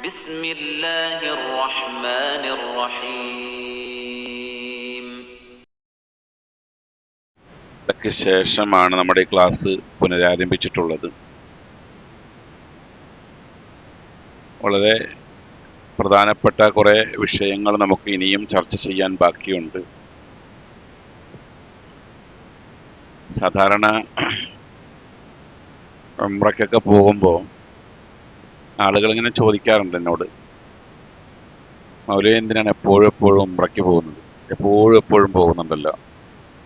بسم الله الرحمن الرحيم. ക്ക് ശേഷമാണ് നമ്മുടെ ഈ ക്ലാസ് പുനരാരംഭിച്ചിട്ടുള്ളത്. വളരെ പ്രധാനപ്പെട്ട കുറേ വിഷയങ്ങൾ നമുക്ക് ഇനിയും ചർച്ച ചെയ്യാൻ ബാക്കിയുണ്ട്. സാധാരണ ഉംറയ്ക്കൊക്കെ പോകുമ്പോൾ ആളുകൾ ഇങ്ങനെ ചോദിക്കാറുണ്ട് എന്നോട്, മൗലവി എന്തിനാണ് എപ്പോഴും ഉംറയ്ക്ക് പോകുന്നത്? എപ്പോഴും പോകുന്നുണ്ടല്ലോ,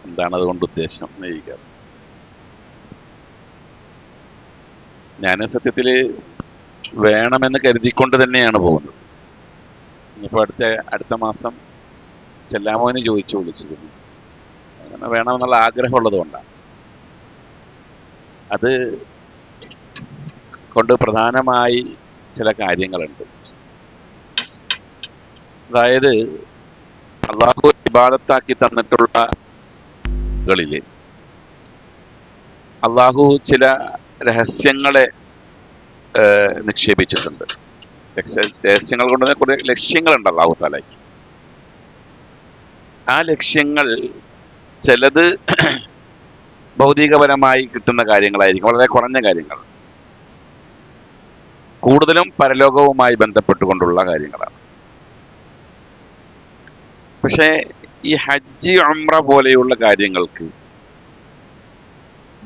എന്താണ് അതുകൊണ്ട് ഉദ്ദേശം എന്ന് ചോദിക്കാറ്. ഞാൻ സത്യത്തിൽ വേണമെന്ന് കരുതിക്കൊണ്ട് തന്നെയാണ് പോകുന്നത്. ഇനിയിപ്പോൾ അടുത്ത മാസം ചെല്ലാമോ എന്ന് ചോദിച്ചു വിളിച്ചിരുന്നു. അങ്ങനെ വേണമെന്നുള്ള ആഗ്രഹമുള്ളത് കൊണ്ടാണ്. അത് കൊണ്ട് പ്രധാനമായി ചില കാര്യങ്ങളുണ്ട്. അതായത് അള്ളാഹു ഇബാദത്താക്കി തന്നിട്ടുള്ള കളില് അള്ളാഹു ചില രഹസ്യങ്ങളെ നിക്ഷേപിച്ചിട്ടുണ്ട്. രഹസ്യങ്ങൾ കൊണ്ട് തന്നെ കുറെ ലക്ഷ്യങ്ങളുണ്ട് അള്ളാഹു താലയ്ക്ക്. ആ ലക്ഷ്യങ്ങൾ ചിലത് ഭൗതികപരമായി കിട്ടുന്ന കാര്യങ്ങളായിരിക്കും, വളരെ കുറഞ്ഞ കാര്യങ്ങൾ. കൂടുതലും പരലോകവുമായി ബന്ധപ്പെട്ടുകൊണ്ടുള്ള കാര്യങ്ങളാണ്. പക്ഷേ ഈ ഹജ്ജ് ഉംറ പോലെയുള്ള കാര്യങ്ങൾക്ക്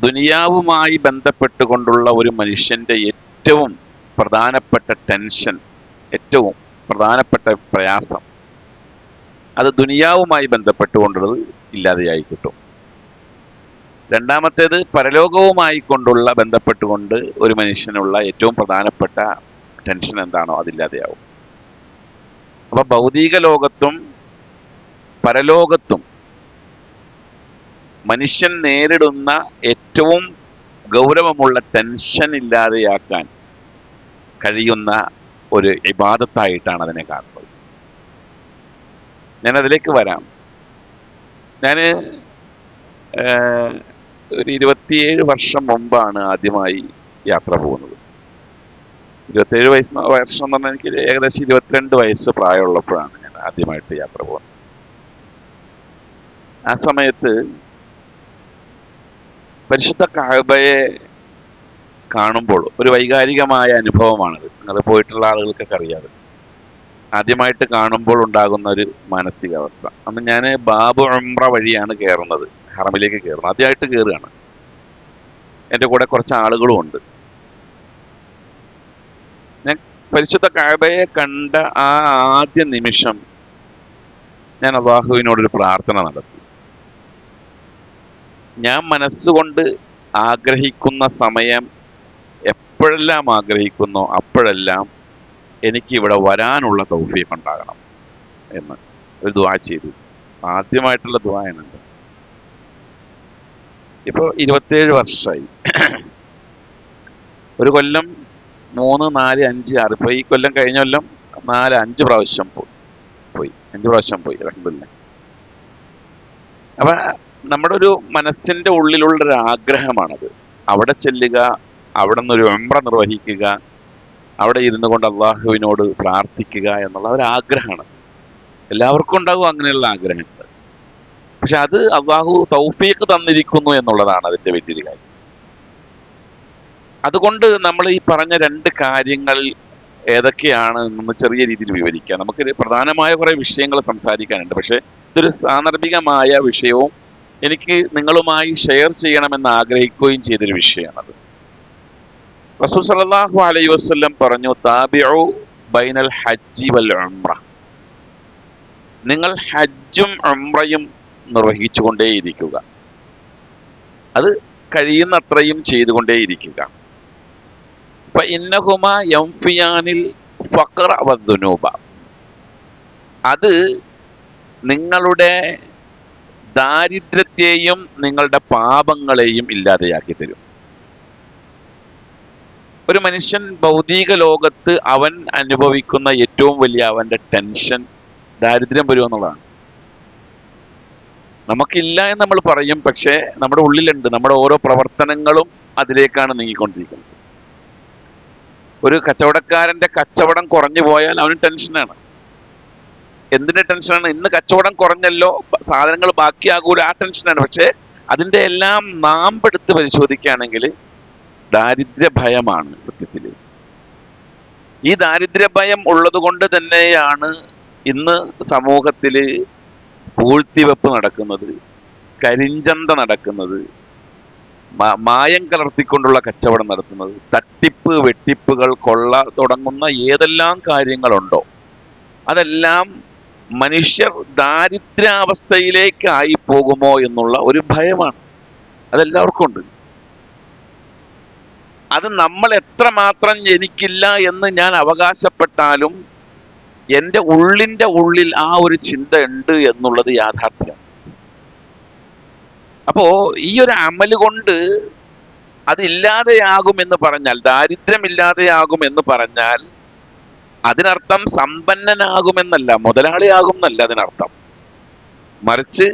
ദുനിയാവുമായി ബന്ധപ്പെട്ടുകൊണ്ടുള്ള ഒരു മനുഷ്യന്റെ ഏറ്റവും പ്രധാനപ്പെട്ട ടെൻഷൻ, ഏറ്റവും പ്രധാനപ്പെട്ട പ്രയാസം, അത് ദുനിയാവുമായി ബന്ധപ്പെട്ടുകൊണ്ടുള്ളത് ഇല്ലാതെയായി കിട്ടും. രണ്ടാമത്തേത് പരലോകവുമായി കൊണ്ടുള്ള ബന്ധപ്പെട്ടുകൊണ്ട് ഒരു മനുഷ്യനുള്ള ഏറ്റവും പ്രധാനപ്പെട്ട ടെൻഷൻ എന്താണോ അതില്ലാതെയാവും. അപ്പൊ ഭൗതിക ലോകത്തും പരലോകത്തും മനുഷ്യൻ നേരിടുന്ന ഏറ്റവും ഗൗരവമുള്ള ടെൻഷൻ ഇല്ലാതെയാക്കാൻ കഴിയുന്ന ഒരു ഇബാദത്തായിട്ടാണ് അതിനെ കാണുന്നത്. ഞാനതിലേക്ക് വരാം. ഞാൻ ഒരു 27 വർഷം മുമ്പാണ് ആദ്യമായി യാത്ര പോകുന്നത്. 27 വർഷം എന്ന് പറഞ്ഞാൽ എനിക്ക് ഏകദേശം 22 വയസ്സ് പ്രായമുള്ളപ്പോഴാണ് ഞാൻ ആദ്യമായിട്ട് യാത്ര പോകുന്നത്. ആ സമയത്ത് പരിശുദ്ധ കഅബയെ കാണുമ്പോൾ ഒരു വൈകാരികമായ അനുഭവമാണത്. നിങ്ങൾ പോയിട്ടുള്ള ആളുകൾക്കൊക്കെ അറിയാതെ, ആദ്യമായിട്ട് കാണുമ്പോൾ ഉണ്ടാകുന്ന ഒരു മാനസികാവസ്ഥ. അന്ന് ഞാൻ ബാബു ഉംറ വഴിയാണ് കയറുന്നത്, ഹറമിലേക്ക് കയറുന്നത്. ആദ്യമായിട്ട് കയറുകയാണ്. എൻ്റെ കൂടെ കുറച്ച് ആളുകളും ഉണ്ട്. ഞാൻ പരിശുദ്ധ കഅബയെ കണ്ട ആ ആദ്യ നിമിഷം ഞാൻ അല്ലാഹുവിനോടൊരു പ്രാർത്ഥന നടത്തി. ഞാൻ മനസ്സുകൊണ്ട് ആഗ്രഹിക്കുന്ന സമയം എപ്പോഴെല്ലാം ആഗ്രഹിക്കുന്നോ അപ്പോഴെല്ലാം എനിക്ക് ഇവിടെ വരാനുള്ള തൗഫീഖ് ഉണ്ടാകണം എന്ന് ഒരു ദുആ ചെയ്തു. ആദ്യമായിട്ടുള്ള ദുആയാണ്. ഇപ്പോൾ 27 വർഷമായി. ഒരു കൊല്ലം 3, 4, 5, 6, ഇപ്പോൾ ഈ കൊല്ലം കഴിഞ്ഞ കൊല്ലം 4, 5 പ്രാവശ്യം പോയി. 5 പ്രാവശ്യം പോയി അൽഹംദുലില്ലാഹ്. അപ്പൊ നമ്മുടെ ഒരു മനസ്സിന്റെ ഉള്ളിലുള്ളൊരു ആഗ്രഹമാണത്. അവിടെ ചെല്ലുക, അവിടെ നിന്നൊരു ഉംറ നിർവഹിക്കുക, അവിടെ ഇരുന്നു കൊണ്ട് അള്ളാഹുവിനോട് പ്രാർത്ഥിക്കുക എന്നുള്ള ഒരു ആഗ്രഹമാണ്. എല്ലാവർക്കും ഉണ്ടാകും അങ്ങനെയുള്ള ആഗ്രഹങ്ങൾ. പക്ഷെ അത് അള്ളാഹു തൗഫീഖ് തന്നിരിക്കുന്നു എന്നുള്ളതാണ് അതിൻ്റെ വലിയൊരു കാര്യം. അതുകൊണ്ട് നമ്മൾ ഈ പറഞ്ഞ 2 കാര്യങ്ങൾ ഏതൊക്കെയാണ് എന്ന് ചെറിയ രീതിയിൽ വിവരിക്കുക. നമുക്ക് പ്രധാനമായ കുറേ വിഷയങ്ങൾ സംസാരിക്കാനുണ്ട്. പക്ഷെ ഇതൊരു സാന്ദർഭികമായ വിഷയവും എനിക്ക് നിങ്ങളുമായി ഷെയർ ചെയ്യണമെന്ന് ആഗ്രഹിക്കുകയും ചെയ്തൊരു വിഷയമാണത്. റസൂൽ സല്ലല്ലാഹു അലൈഹി വസല്ലം പറഞ്ഞു, താബിഉ ബൈനൽ ഹജ്ജി വൽ ഉംറ. നിങ്ങൾ ഹജ്ജും ഉംറയും നിർവഹിച്ചുകൊണ്ടേയിരിക്കുക. അത് കഴിയുന്നത്രയും ചെയ്തുകൊണ്ടേയിരിക്കുക. ഫഇന്നഹുമാ യൻഫിയാനിൽ ഫഖറ വദ്ദുനൂബ. അത് നിങ്ങളുടെ ദാരിദ്ര്യത്തെയും നിങ്ങളുടെ പാപങ്ങളെയും ഇല്ലാതെയാക്കി തരും. ഒരു മനുഷ്യൻ ഭൗതിക ലോകത്ത് അവൻ അനുഭവിക്കുന്ന ഏറ്റവും വലിയ അവൻ്റെ ടെൻഷൻ ദാരിദ്ര്യം വരുമെന്നുള്ളതാണ്. നമുക്കില്ല എന്ന് നമ്മൾ പറയും, പക്ഷേ നമ്മുടെ ഉള്ളിലുണ്ട്. നമ്മുടെ ഓരോ പ്രവർത്തനങ്ങളും അതിലേക്കാണ് നീങ്ങിക്കൊണ്ടിരിക്കുന്നത്. ഒരു കച്ചവടക്കാരന്റെ കച്ചവടം കുറഞ്ഞു പോയാൽ അവന് ടെൻഷനാണ്. എന്തിന്റെ ടെൻഷനാണ്? ഇന്ന് കച്ചവടം കുറഞ്ഞല്ലോ, സാധനങ്ങൾ ബാക്കിയാകൂല, ആ ടെൻഷനാണ്. പക്ഷെ അതിന്റെ എല്ലാം നാമ്പെടുത്ത് പരിശോധിക്കുകയാണെങ്കിൽ ദാരിദ്ര്യ ഭയമാണ് സത്യത്തിൽ. ഈ ദാരിദ്ര്യ ഭയം ഉള്ളത് കൊണ്ട് തന്നെയാണ് ഇന്ന് സമൂഹത്തില് പൂഴ്ത്തിവെപ്പ് നടക്കുന്നത്, കരിഞ്ചന്ത നടക്കുന്നത്, മായം കലർത്തിക്കൊണ്ടുള്ള കച്ചവടം നടത്തുന്നത്, തട്ടിപ്പ്, വെട്ടിപ്പുകൾ, കൊള്ള തുടങ്ങുന്ന ഏതെല്ലാം കാര്യങ്ങളുണ്ടോ അതെല്ലാം മനുഷ്യർ ദാരിദ്ര്യാവസ്ഥയിലേക്കായി പോകുമോ എന്നുള്ള ഒരു ഭയമാണ്. അതെല്ലാവർക്കും ഉണ്ട്. അത് നമ്മൾ എത്രമാത്രം എനിക്കില്ല എന്ന് ഞാൻ അവകാശപ്പെട്ടാലും എൻ്റെ ഉള്ളിൻ്റെ ഉള്ളിൽ ആ ഒരു ചിന്ത ഉണ്ട് എന്നുള്ളത് യാഥാർത്ഥ്യം. അപ്പോ ഈ ഒരു അമല് കൊണ്ട് അതില്ലാതെയാകും എന്ന് പറഞ്ഞാൽ, ദാരിദ്ര്യമില്ലാതെയാകും എന്ന് പറഞ്ഞാൽ അതിനർത്ഥം സമ്പന്നനാകുമെന്നല്ല, മുതലാളിയാകും എന്നല്ല അതിനർത്ഥം. മറിച്ച്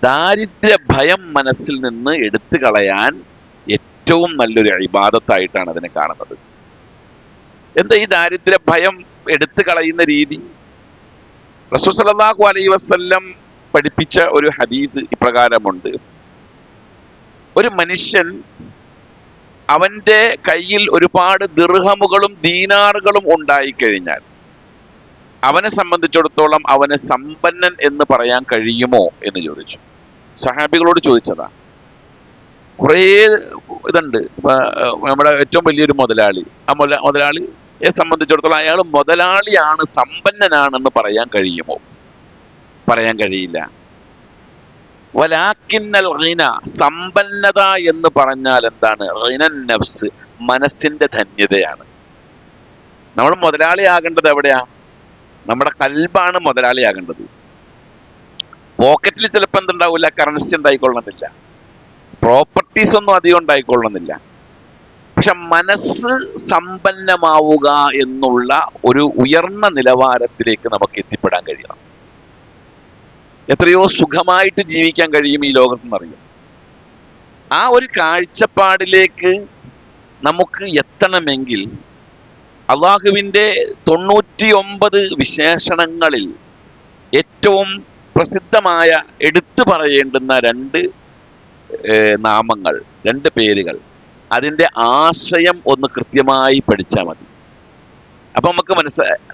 ദാരിദ്ര്യ ഭയം മനസ്സിൽ നിന്ന് എടുത്തു കളയാൻ ഏറ്റവും നല്ലൊരു ഇബാദത്തായിട്ടാണ് അതിനെ കാണുന്നത്. എന്താ ഈ ദാരിദ്ര്യ ഭയം എടുത്തു കളയുന്ന രീതി? റസൂൽ സല്ലല്ലാഹു അലൈഹി വസല്ലം പഠിപ്പിച്ച ഒരു ഹദീസ് ഇപ്രകാരമുണ്ട്. ഒരു മനുഷ്യൻ അവന്റെ കയ്യിൽ ഒരുപാട് ദിർഹമുകളും ദീനാറുകളും ഉണ്ടായിക്കഴിഞ്ഞാൽ അവനെ സംബന്ധിച്ചിടത്തോളം അവന് സമ്പന്നൻ എന്ന് പറയാൻ കഴിയുമോ എന്ന് ചോദിച്ചു. സഹാബികളോട് ചോദിച്ചതാ. കുറേ ഇതുണ്ട്. നമ്മുടെ ഏറ്റവും വലിയൊരു മുതലാളി, ആ മുതലാളിയെ സംബന്ധിച്ചിടത്തോളം അയാൾ മുതലാളിയാണ്, സമ്പന്നനാണെന്ന് പറയാൻ കഴിയുമോ? പറയാൻ കഴിയില്ല. വലാക്കിന്നൽ ഗിന, സമ്പന്നത എന്ന് പറഞ്ഞാൽ എന്താണ്? ഗിനൻ നഫ്സ്, മനസ്സിന്റെ ധന്യതയാണ്. നമ്മൾ മുതലാളിയാകേണ്ടത് എവിടെയാ? നമ്മുടെ കൽബാണ് മുതലാളിയാകേണ്ടത്. പോക്കറ്റിൽ ചിലപ്പോൾ എന്തുണ്ടാവില്ല, കറൻസി ഉണ്ടായിക്കൊള്ളണമെന്നില്ല, പ്രോപ്പർട്ടീസ് ഒന്നും അധികം ഉണ്ടായിക്കൊള്ളണമെന്നില്ല. പക്ഷെ മനസ്സ് സമ്പന്നമാവുക എന്നുള്ള ഒരു ഉയർന്ന നിലവാരത്തിലേക്ക് നമുക്ക് എത്തിപ്പെടാൻ കഴിയണം. എത്രയോ സുഖമായിട്ട് ജീവിക്കാൻ കഴിയും ഈ ലോകത്തെന്നറിയാം. ആ ഒരു കാഴ്ചപ്പാടിലേക്ക് നമുക്ക് എത്തണമെങ്കിൽ അള്ളാഹുവിൻ്റെ 99 വിശേഷണങ്ങളിൽ ഏറ്റവും പ്രസിദ്ധമായ എടുത്തു പറയേണ്ടുന്ന 2 നാമങ്ങൾ, 2 പേരുകൾ, അതിൻ്റെ ആശയം ഒന്ന് കൃത്യമായി പഠിച്ചാൽ മതി. അപ്പൊ നമുക്ക്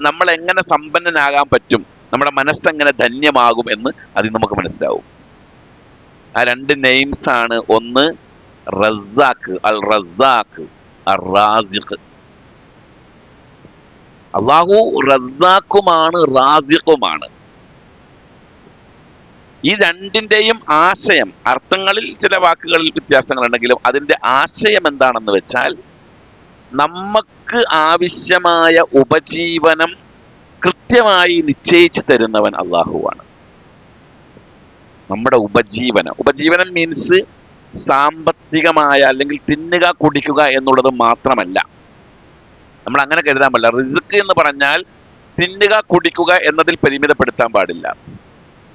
നമ്മൾ എങ്ങനെ സമ്പന്നനാകാൻ പറ്റും, നമ്മുടെ മനസ്സെങ്ങനെ ധന്യമാകും എന്ന് അതിൽ നമുക്ക് മനസ്സിലാവും. ആ 2 നെയിംസ് ആണ്. ഒന്ന് റസാഖ്, അൽ റസാഖ്, അർ റാസിഖ്. അള്ളാഹു റസാഖുമാണ്, റാസിഖുമാണ്. ഈ 2ന്റെയും ആശയം, അർത്ഥങ്ങളിൽ ചില വാക്കുകളിൽ വ്യത്യാസങ്ങളുണ്ടെങ്കിലും അതിൻ്റെ ആശയം എന്താണെന്ന് വെച്ചാൽ, നമുക്ക് ആവശ്യമായ ഉപജീവനം കൃത്യമായി നിശ്ചയിച്ചു തരുന്നവൻ അള്ളാഹുവാണ്. നമ്മുടെ ഉപജീവനം മീൻസ് സാമ്പത്തികമായ അല്ലെങ്കിൽ തിന്നുക കുടിക്കുക എന്നുള്ളത് മാത്രമല്ല. നമ്മൾ അങ്ങനെ കരുതാൻ പാടില്ല. റിസ്ക് എന്ന് പറഞ്ഞാൽ തിന്നുക കുടിക്കുക എന്നതിൽ പരിമിതപ്പെടുത്താൻ പാടില്ല.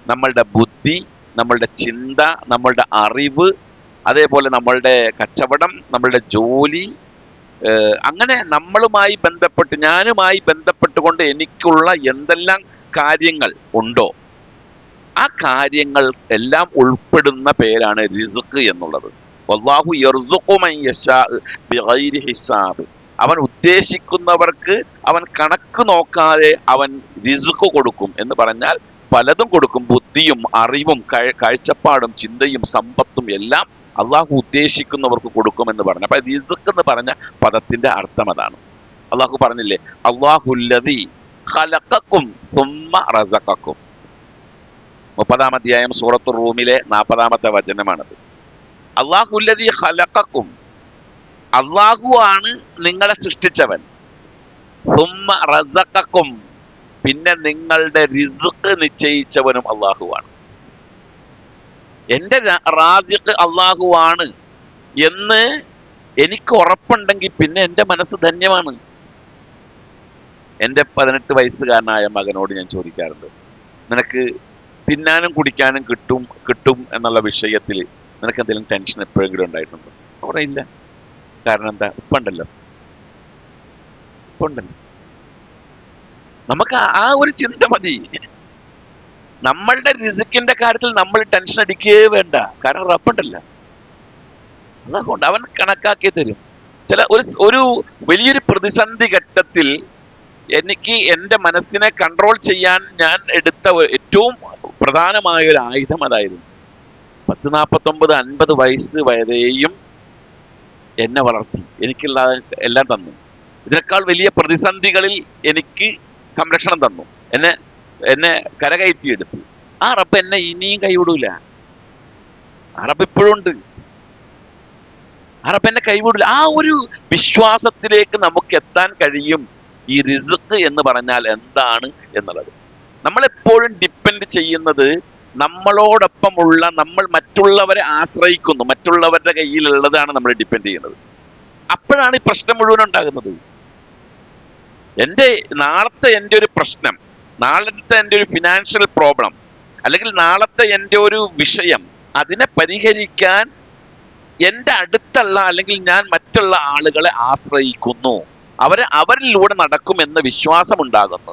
നമ്മളുടെ ബുദ്ധി, നമ്മളുടെ ചിന്ത, നമ്മളുടെ അറിവ്, അതേപോലെ നമ്മളുടെ കച്ചവടം, നമ്മളുടെ ജോലി, അങ്ങനെ നമ്മളുമായി ബന്ധപ്പെട്ട്, ഞാനുമായി ബന്ധപ്പെട്ടുകൊണ്ട് എനിക്കുള്ള എന്തെല്ലാം കാര്യങ്ങൾ ഉണ്ടോ ആ കാര്യങ്ങൾ എല്ലാം ഉൾപ്പെടുന്ന പേരാണ് റിസ്ക് എന്നുള്ളത്. വല്ലാഹു യർസുഖു മൻ യശാ ബിഗൈരി ഹിസാബ്. അവൻ ഉദ്ദേശിക്കുന്നവർക്ക് അവൻ കണക്ക് നോക്കാതെ അവൻ റിസ്ക് കൊടുക്കും എന്ന് പറഞ്ഞാൽ പലതും കൊടുക്കും. ബുദ്ധിയും അറിവും കാഴ്ചപ്പാടും ചിന്തയും സമ്പത്തും എല്ലാം അള്ളാഹു ഉദ്ദേശിക്കുന്നവർക്ക് കൊടുക്കുമെന്ന് പറഞ്ഞു. അപ്പൊ റിസ്ക് എന്ന് പറഞ്ഞ പദത്തിന്റെ അർത്ഥം അതാണ്. അള്ളാഹു പറഞ്ഞില്ലേ, അല്ലാഹുല്ലദീ ഖലഖക്കും സുമ്മ റസഖക്കും. 30-ാം അധ്യായം സൂറത്തുർ റൂമിലെ 40-ാമത്തെ വചനമാണത്. അല്ലാഹുല്ലദീ ഖലഖക്കും, അള്ളാഹു ആണ് നിങ്ങളെ സൃഷ്ടിച്ചവൻ. സുമ്മ റസഖക്കും, പിന്നെ നിങ്ങളുടെ റിസ്ക് നിശ്ചയിച്ചവനും അള്ളാഹുവാണ്. എൻ്റെ റാസിഖ് അള്ളാഹുവാണ് എന്ന് എനിക്ക് ഉറപ്പുണ്ടെങ്കിൽ പിന്നെ എൻ്റെ മനസ്സ് ധന്യമാണ്. എൻ്റെ 18 വയസ്സുകാരനായ മകനോട് ഞാൻ ചോദിക്കാറുണ്ട്, നിനക്ക് തിന്നാനും കുടിക്കാനും കിട്ടും എന്നുള്ള വിഷയത്തിൽ നിനക്ക് എന്തെങ്കിലും ടെൻഷൻ എപ്പോഴെങ്കിലും ഉണ്ടായിട്ടുണ്ടോ? അവിടെ ഇല്ല. കാരണം എന്താ? ഉപ്പുണ്ടല്ലോ. റബ്ബുണ്ടല്ലോ. നമുക്ക് ആ ഒരു ചിന്ത മതി. നമ്മളുടെ റിസ്കിന്റെ കാര്യത്തിൽ നമ്മൾ ടെൻഷൻ അടിക്കുകയേ വേണ്ട. കാരണം റബ്ബുണ്ടല്ലോ, അതുകൊണ്ട് അവൻ കണക്കാക്കി തരും. ഒരു വലിയൊരു പ്രതിസന്ധി ഘട്ടത്തിൽ എനിക്ക് എൻ്റെ മനസ്സിനെ കൺട്രോൾ ചെയ്യാൻ ഞാൻ എടുത്ത ഏറ്റവും പ്രധാനമായ ഒരു ആയുധം അതായിരുന്നു. 10, 49, 50 വയസ്സ് വരെയും എന്നെ വളർത്തി, എനിക്കുള്ള എല്ലാം തന്നു. ഇതിനേക്കാൾ വലിയ പ്രതിസന്ധികളിൽ എനിക്ക് സംരക്ഷണം തന്നു, എന്നെ കരകയറ്റിയെടുത്തു. ആ റബ്ബ് എന്നെ ഇനിയും കൈവിടൂല. ആ റബ്ബ് ഇപ്പോഴും ഉണ്ട്. ആ റബ്ബ് എന്നെ കൈവിടൂല. ആ ഒരു വിശ്വാസത്തിലേക്ക് നമുക്ക് എത്താൻ കഴിയും. ഈ റിസ്ക് എന്ന് പറഞ്ഞാൽ എന്താണ് എന്നുള്ളത് നമ്മളെപ്പോഴും ഡിപ്പെൻഡ് ചെയ്യുന്നത് നമ്മളോടൊപ്പമുള്ള, നമ്മൾ മറ്റുള്ളവരെ ആശ്രയിക്കുന്നു, മറ്റുള്ളവരുടെ കയ്യിലുള്ളതാണ് നമ്മൾ ഡിപ്പെൻഡ് ചെയ്യുന്നത്. അപ്പോഴാണ് ഈ പ്രശ്നം മുഴുവൻ ഉണ്ടാകുന്നത്. നാളത്തെ എൻ്റെ ഒരു പ്രശ്നം, നാളത്തെ എൻ്റെ ഒരു ഫിനാൻഷ്യൽ പ്രോബ്ലം, അല്ലെങ്കിൽ നാളത്തെ എൻ്റെ ഒരു വിഷയം, അതിനെ പരിഹരിക്കാൻ എൻ്റെ അടുത്തുള്ള അല്ലെങ്കിൽ ഞാൻ മറ്റുള്ള ആളുകളെ ആശ്രയിക്കുന്നു. അവരിലൂടെ നടക്കുമെന്ന വിശ്വാസം ഉണ്ടാകുന്നു.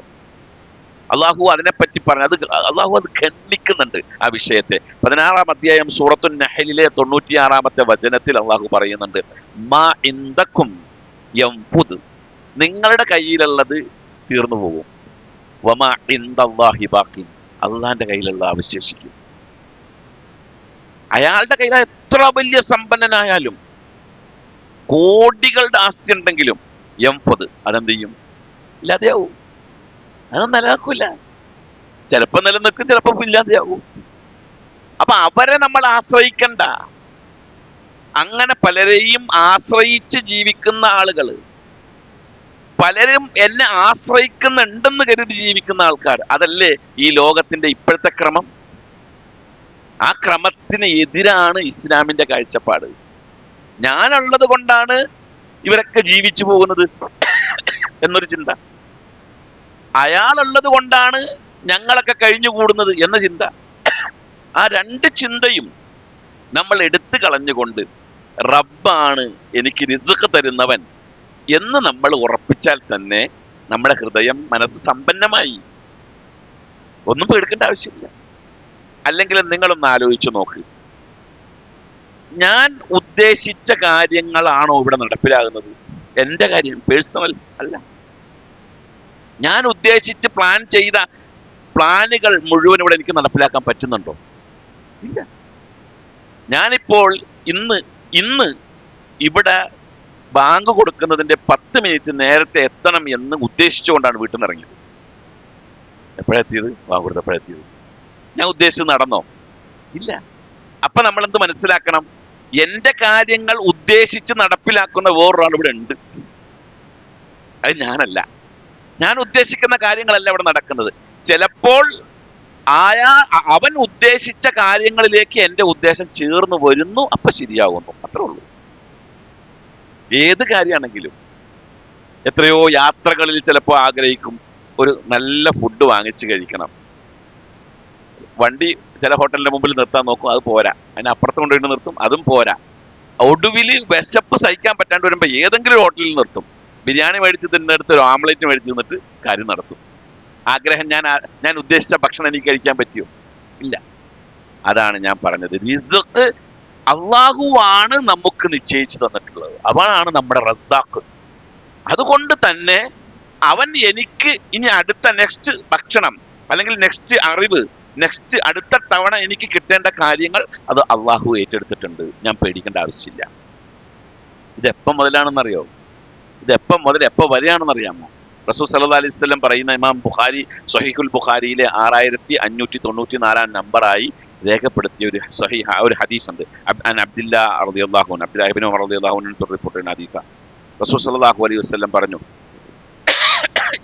അള്ളാഹു അതിനെപ്പറ്റി പറഞ്ഞു. അള്ളാഹു അത് ഖണ്ഡിക്കുന്നുണ്ട് ആ വിഷയത്തെ. 16-ാം അധ്യായം സൂറത്തുൻ നഹലിലെ 96-ാമത്തെ വചനത്തിൽ അള്ളാഹു പറയുന്നുണ്ട്, മാ ഇൻദക്കും യംഫുദ്, നിങ്ങളുടെ കയ്യിലുള്ളത് തീർന്നു പോകും. വമാ ഇൻദല്ലാഹി ബാഖിൻ, അള്ളാന്റെ കയ്യിലുള്ള അവശേഷിക്കും. അയാളുടെ കയ്യിൽ എത്ര വലിയ സമ്പന്നനായാലും, കോടികളുടെ ആസ്തി ഉണ്ടെങ്കിലും യംഫുദ്, അതെന്ത് ചെയ്യും? ഇല്ലാതെയാവും. അതൊന്നും നിലനിൽക്കില്ല. ചിലപ്പോ നിലനിൽക്കും, ചിലപ്പോ ഇല്ലാതെയാവും. അപ്പൊ അവരെ നമ്മൾ ആശ്രയിക്കണ്ട. അങ്ങനെ പലരെയും ആശ്രയിച്ച് ജീവിക്കുന്ന ആളുകൾ, പലരും എന്നെ ആശ്രയിക്കുന്നുണ്ടെന്ന് കരുതി ജീവിക്കുന്ന ആൾക്കാർ, അതല്ലേ ഈ ലോകത്തിന്റെ ഇപ്പോഴത്തെ ക്രമം? ആ ക്രമത്തിന് എതിരാണ് ഇസ്ലാമിന്റെ കാഴ്ചപ്പാട്. ഞാനുള്ളത് കൊണ്ടാണ് ഇവരൊക്കെ ജീവിച്ചു പോകുന്നത് എന്നൊരു ചിന്ത, അയാളുള്ളത് കൊണ്ടാണ് ഞങ്ങളൊക്കെ കഴിഞ്ഞുകൂടുന്നത് എന്ന ചിന്ത. ആ രണ്ട് ചിന്തയും നമ്മൾ എടുത്തു കളഞ്ഞുകൊണ്ട് റബ്ബാണ് എനിക്ക് റിസ്ക് തരുന്നവൻ എന്ന് നമ്മൾ ഉറപ്പിച്ചാൽ തന്നെ നമ്മുടെ ഹൃദയം, മനസ്സ് സമ്പന്നമായി. ഒന്നും പേടിക്കേണ്ട ആവശ്യമില്ല. അല്ലെങ്കിൽ നിങ്ങളൊന്ന് ആലോചിച്ചു നോക്ക്, ഞാൻ ഉദ്ദേശിച്ച കാര്യങ്ങളാണോ ഇവിടെ നടപ്പിലാകുന്നത്? എൻ്റെ കാര്യം പേഴ്സണൽ അല്ല. ഞാൻ ഉദ്ദേശിച്ച് പ്ലാൻ ചെയ്ത പ്ലാനുകൾ മുഴുവൻ ഇവിടെ എനിക്ക് നടപ്പിലാക്കാൻ പറ്റുന്നുണ്ടോ? ഇല്ല. ഞാനിപ്പോൾ ഇന്ന് ഇവിടെ ബാങ്ക് കൊടുക്കുന്നതിന്റെ 10 മിനിറ്റ് നേരത്തെ എത്തണം എന്ന് ഉദ്ദേശിച്ചുകൊണ്ടാണ് വീട്ടിൽ നിന്ന് ഇറങ്ങിയത്. എപ്പോഴെത്തിയത്? ബാങ്ക് കൊടുത്തപ്പോഴെത്തിയത്. ഞാൻ ഉദ്ദേശിച്ച് നടന്നോ? ഇല്ല. അപ്പൊ നമ്മൾ എന്ത് മനസ്സിലാക്കണം? എന്റെ കാര്യങ്ങൾ ഉദ്ദേശിച്ച് നടപ്പിലാക്കുന്ന വേറൊരാൾ ഇവിടെ ഉണ്ട്. അത് ഞാനല്ല. ഞാൻ ഉദ്ദേശിക്കുന്ന കാര്യങ്ങളല്ല ഇവിടെ നടക്കുന്നത്. ചിലപ്പോൾ അവൻ ഉദ്ദേശിച്ച കാര്യങ്ങളിലേക്ക് എൻ്റെ ഉദ്ദേശം ചേർന്ന് വരുന്നു, അപ്പൊ ശരിയാകുന്നു. അത്രേ ഉള്ളൂ. ഏത് കാര്യമാണെങ്കിലും. എത്രയോ യാത്രകളിൽ ചിലപ്പോൾ ആഗ്രഹിക്കും ഒരു നല്ല ഫുഡ് വാങ്ങിച്ച് കഴിക്കണം. വണ്ടി ചില ഹോട്ടലിന്റെ മുമ്പിൽ നിർത്താൻ നോക്കും, അത് പോരാ. അതിന് അപ്പുറത്ത് കൊണ്ടുപോയിട്ട് നിർത്തും, അതും പോരാ. ഒടുവിൽ വിശപ്പ് സഹിക്കാൻ പറ്റാണ്ട് വരുമ്പോൾ ഏതെങ്കിലും ഒരു ഹോട്ടലിൽ നിർത്തും. ബിരിയാണി മേടിച്ച് തിന്നെടുത്ത് ഒരു ആംലേറ്റ് മേടിച്ച് തിന്നിട്ട് കാര്യം നടത്തും. ആഗ്രഹം, ഞാൻ ഉദ്ദേശിച്ച ഭക്ഷണം എനിക്ക് കഴിക്കാൻ പറ്റിയോ? ഇല്ല. അതാണ് ഞാൻ പറഞ്ഞത്. റിസ്ക് അള്ളാഹുവാണ് നമുക്ക് നിശ്ചയിച്ചു തന്നിട്ടുള്ളത്. അവനാണ് നമ്മുടെ റസാഖ്. അതുകൊണ്ട് തന്നെ അവൻ എനിക്ക് ഇനി അടുത്ത നെക്സ്റ്റ് ഭക്ഷണം, അല്ലെങ്കിൽ നെക്സ്റ്റ് അറിവ്, നെക്സ്റ്റ് അടുത്ത തവണ എനിക്ക് കിട്ടേണ്ട കാര്യങ്ങൾ അത് അള്ളാഹു ഏറ്റെടുത്തിട്ടുണ്ട്. ഞാൻ പേടിക്കേണ്ട ആവശ്യമില്ല. ഇതെപ്പം മുതലാണെന്നറിയോ? ഇതെപ്പം മുതൽ എപ്പോൾ വരെയാണെന്നറിയാമോ? റസൂൽ സല്ലല്ലാഹു അലൈഹി വസല്ലം പറയുന്ന, ഇമാം ബുഖാരി സ്വഹീഹുൽ ബുഖാരിയിലെ 6594 നമ്പറായി രേഖപ്പെടുത്തിയ ഒരു ഹദീസ് ഉണ്ട്. അബ്ദുല്ലാ റളിയല്ലാഹു അൻഹു, അബ്ദുല്ലാഹ് ഇബ്നു ഉമർ റളിയല്ലാഹു അൻഹു റിപ്പോർട്ട് ചെയ്യുന്ന ഹദീസാണ്. റസൂൽ സല്ലല്ലാഹു അലൈഹി വസല്ലം പറഞ്ഞു,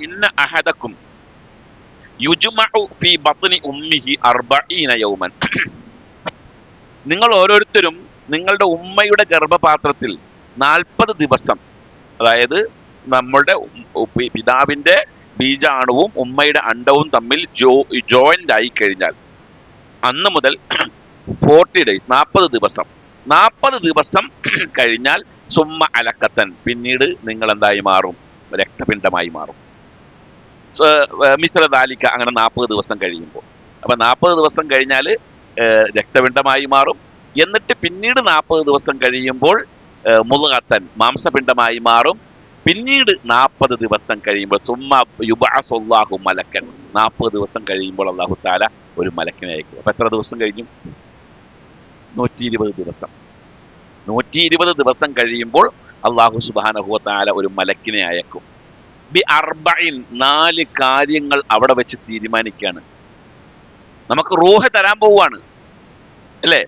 ഇന്ന അഹദക്കും യുജ്മഉ ഫീ ബത്നി ഉമ്മിഹി 40 യൗമൻ. നിങ്ങൾ ഓരോരുത്തരും നിങ്ങളുടെ ഉമ്മയുടെ ഗർഭപാത്രത്തിൽ 40 ദിവസം, അതായത് നമ്മളുടെ പിതാവിന്റെ ബീജാണുവും ഉമ്മയുടെ അണ്ടവും തമ്മിൽ ജോയിന്റ് ആയി കഴിഞ്ഞാൽ അന്ന് മുതൽ 40 ഡേയ്സ്, 40 ദിവസം കഴിഞ്ഞാൽ സുമ്മ അലക്കത്തൻ, പിന്നീട് നിങ്ങൾ എന്തായി മാറും? രക്തപിണ്ഡമായി മാറും. മിശ്ര ദാലിക്ക അങ്ങനെ 40 ദിവസം കഴിയുമ്പോൾ. അപ്പൊ 40 ദിവസം കഴിഞ്ഞാൽ രക്തപിണ്ഡമായി മാറും. എന്നിട്ട് പിന്നീട് 40 ദിവസം കഴിയുമ്പോൾ മുദ്ഗത്തൻ മാംസപിണ്ഡമായി മാറും. പിന്നീട് 40 ദിവസം കഴിയുമ്പോൾ സുമ്മ യുബഅസുല്ലാഹു മലക്കൻ, 40 ദിവസം കഴിയുമ്പോൾ അല്ലാഹു തആല ഒരു മലക്കിനെ അയക്കും. അപ്പൊ എത്ര ദിവസം കഴിഞ്ഞു? 120 ദിവസം. 120 ദിവസം കഴിയുമ്പോൾ അല്ലാഹു സുബ്ഹാനഹു വ തആല ഒരു മലക്കിനെ അയക്കും. ബി അർബഇൻ, 4 കാര്യങ്ങൾ അവിടെ വെച്ച് തീരുമാനിക്കുകയാണ്. നമുക്ക് റൂഹ് തരാൻ പോവുകയാണ് അല്ലേ?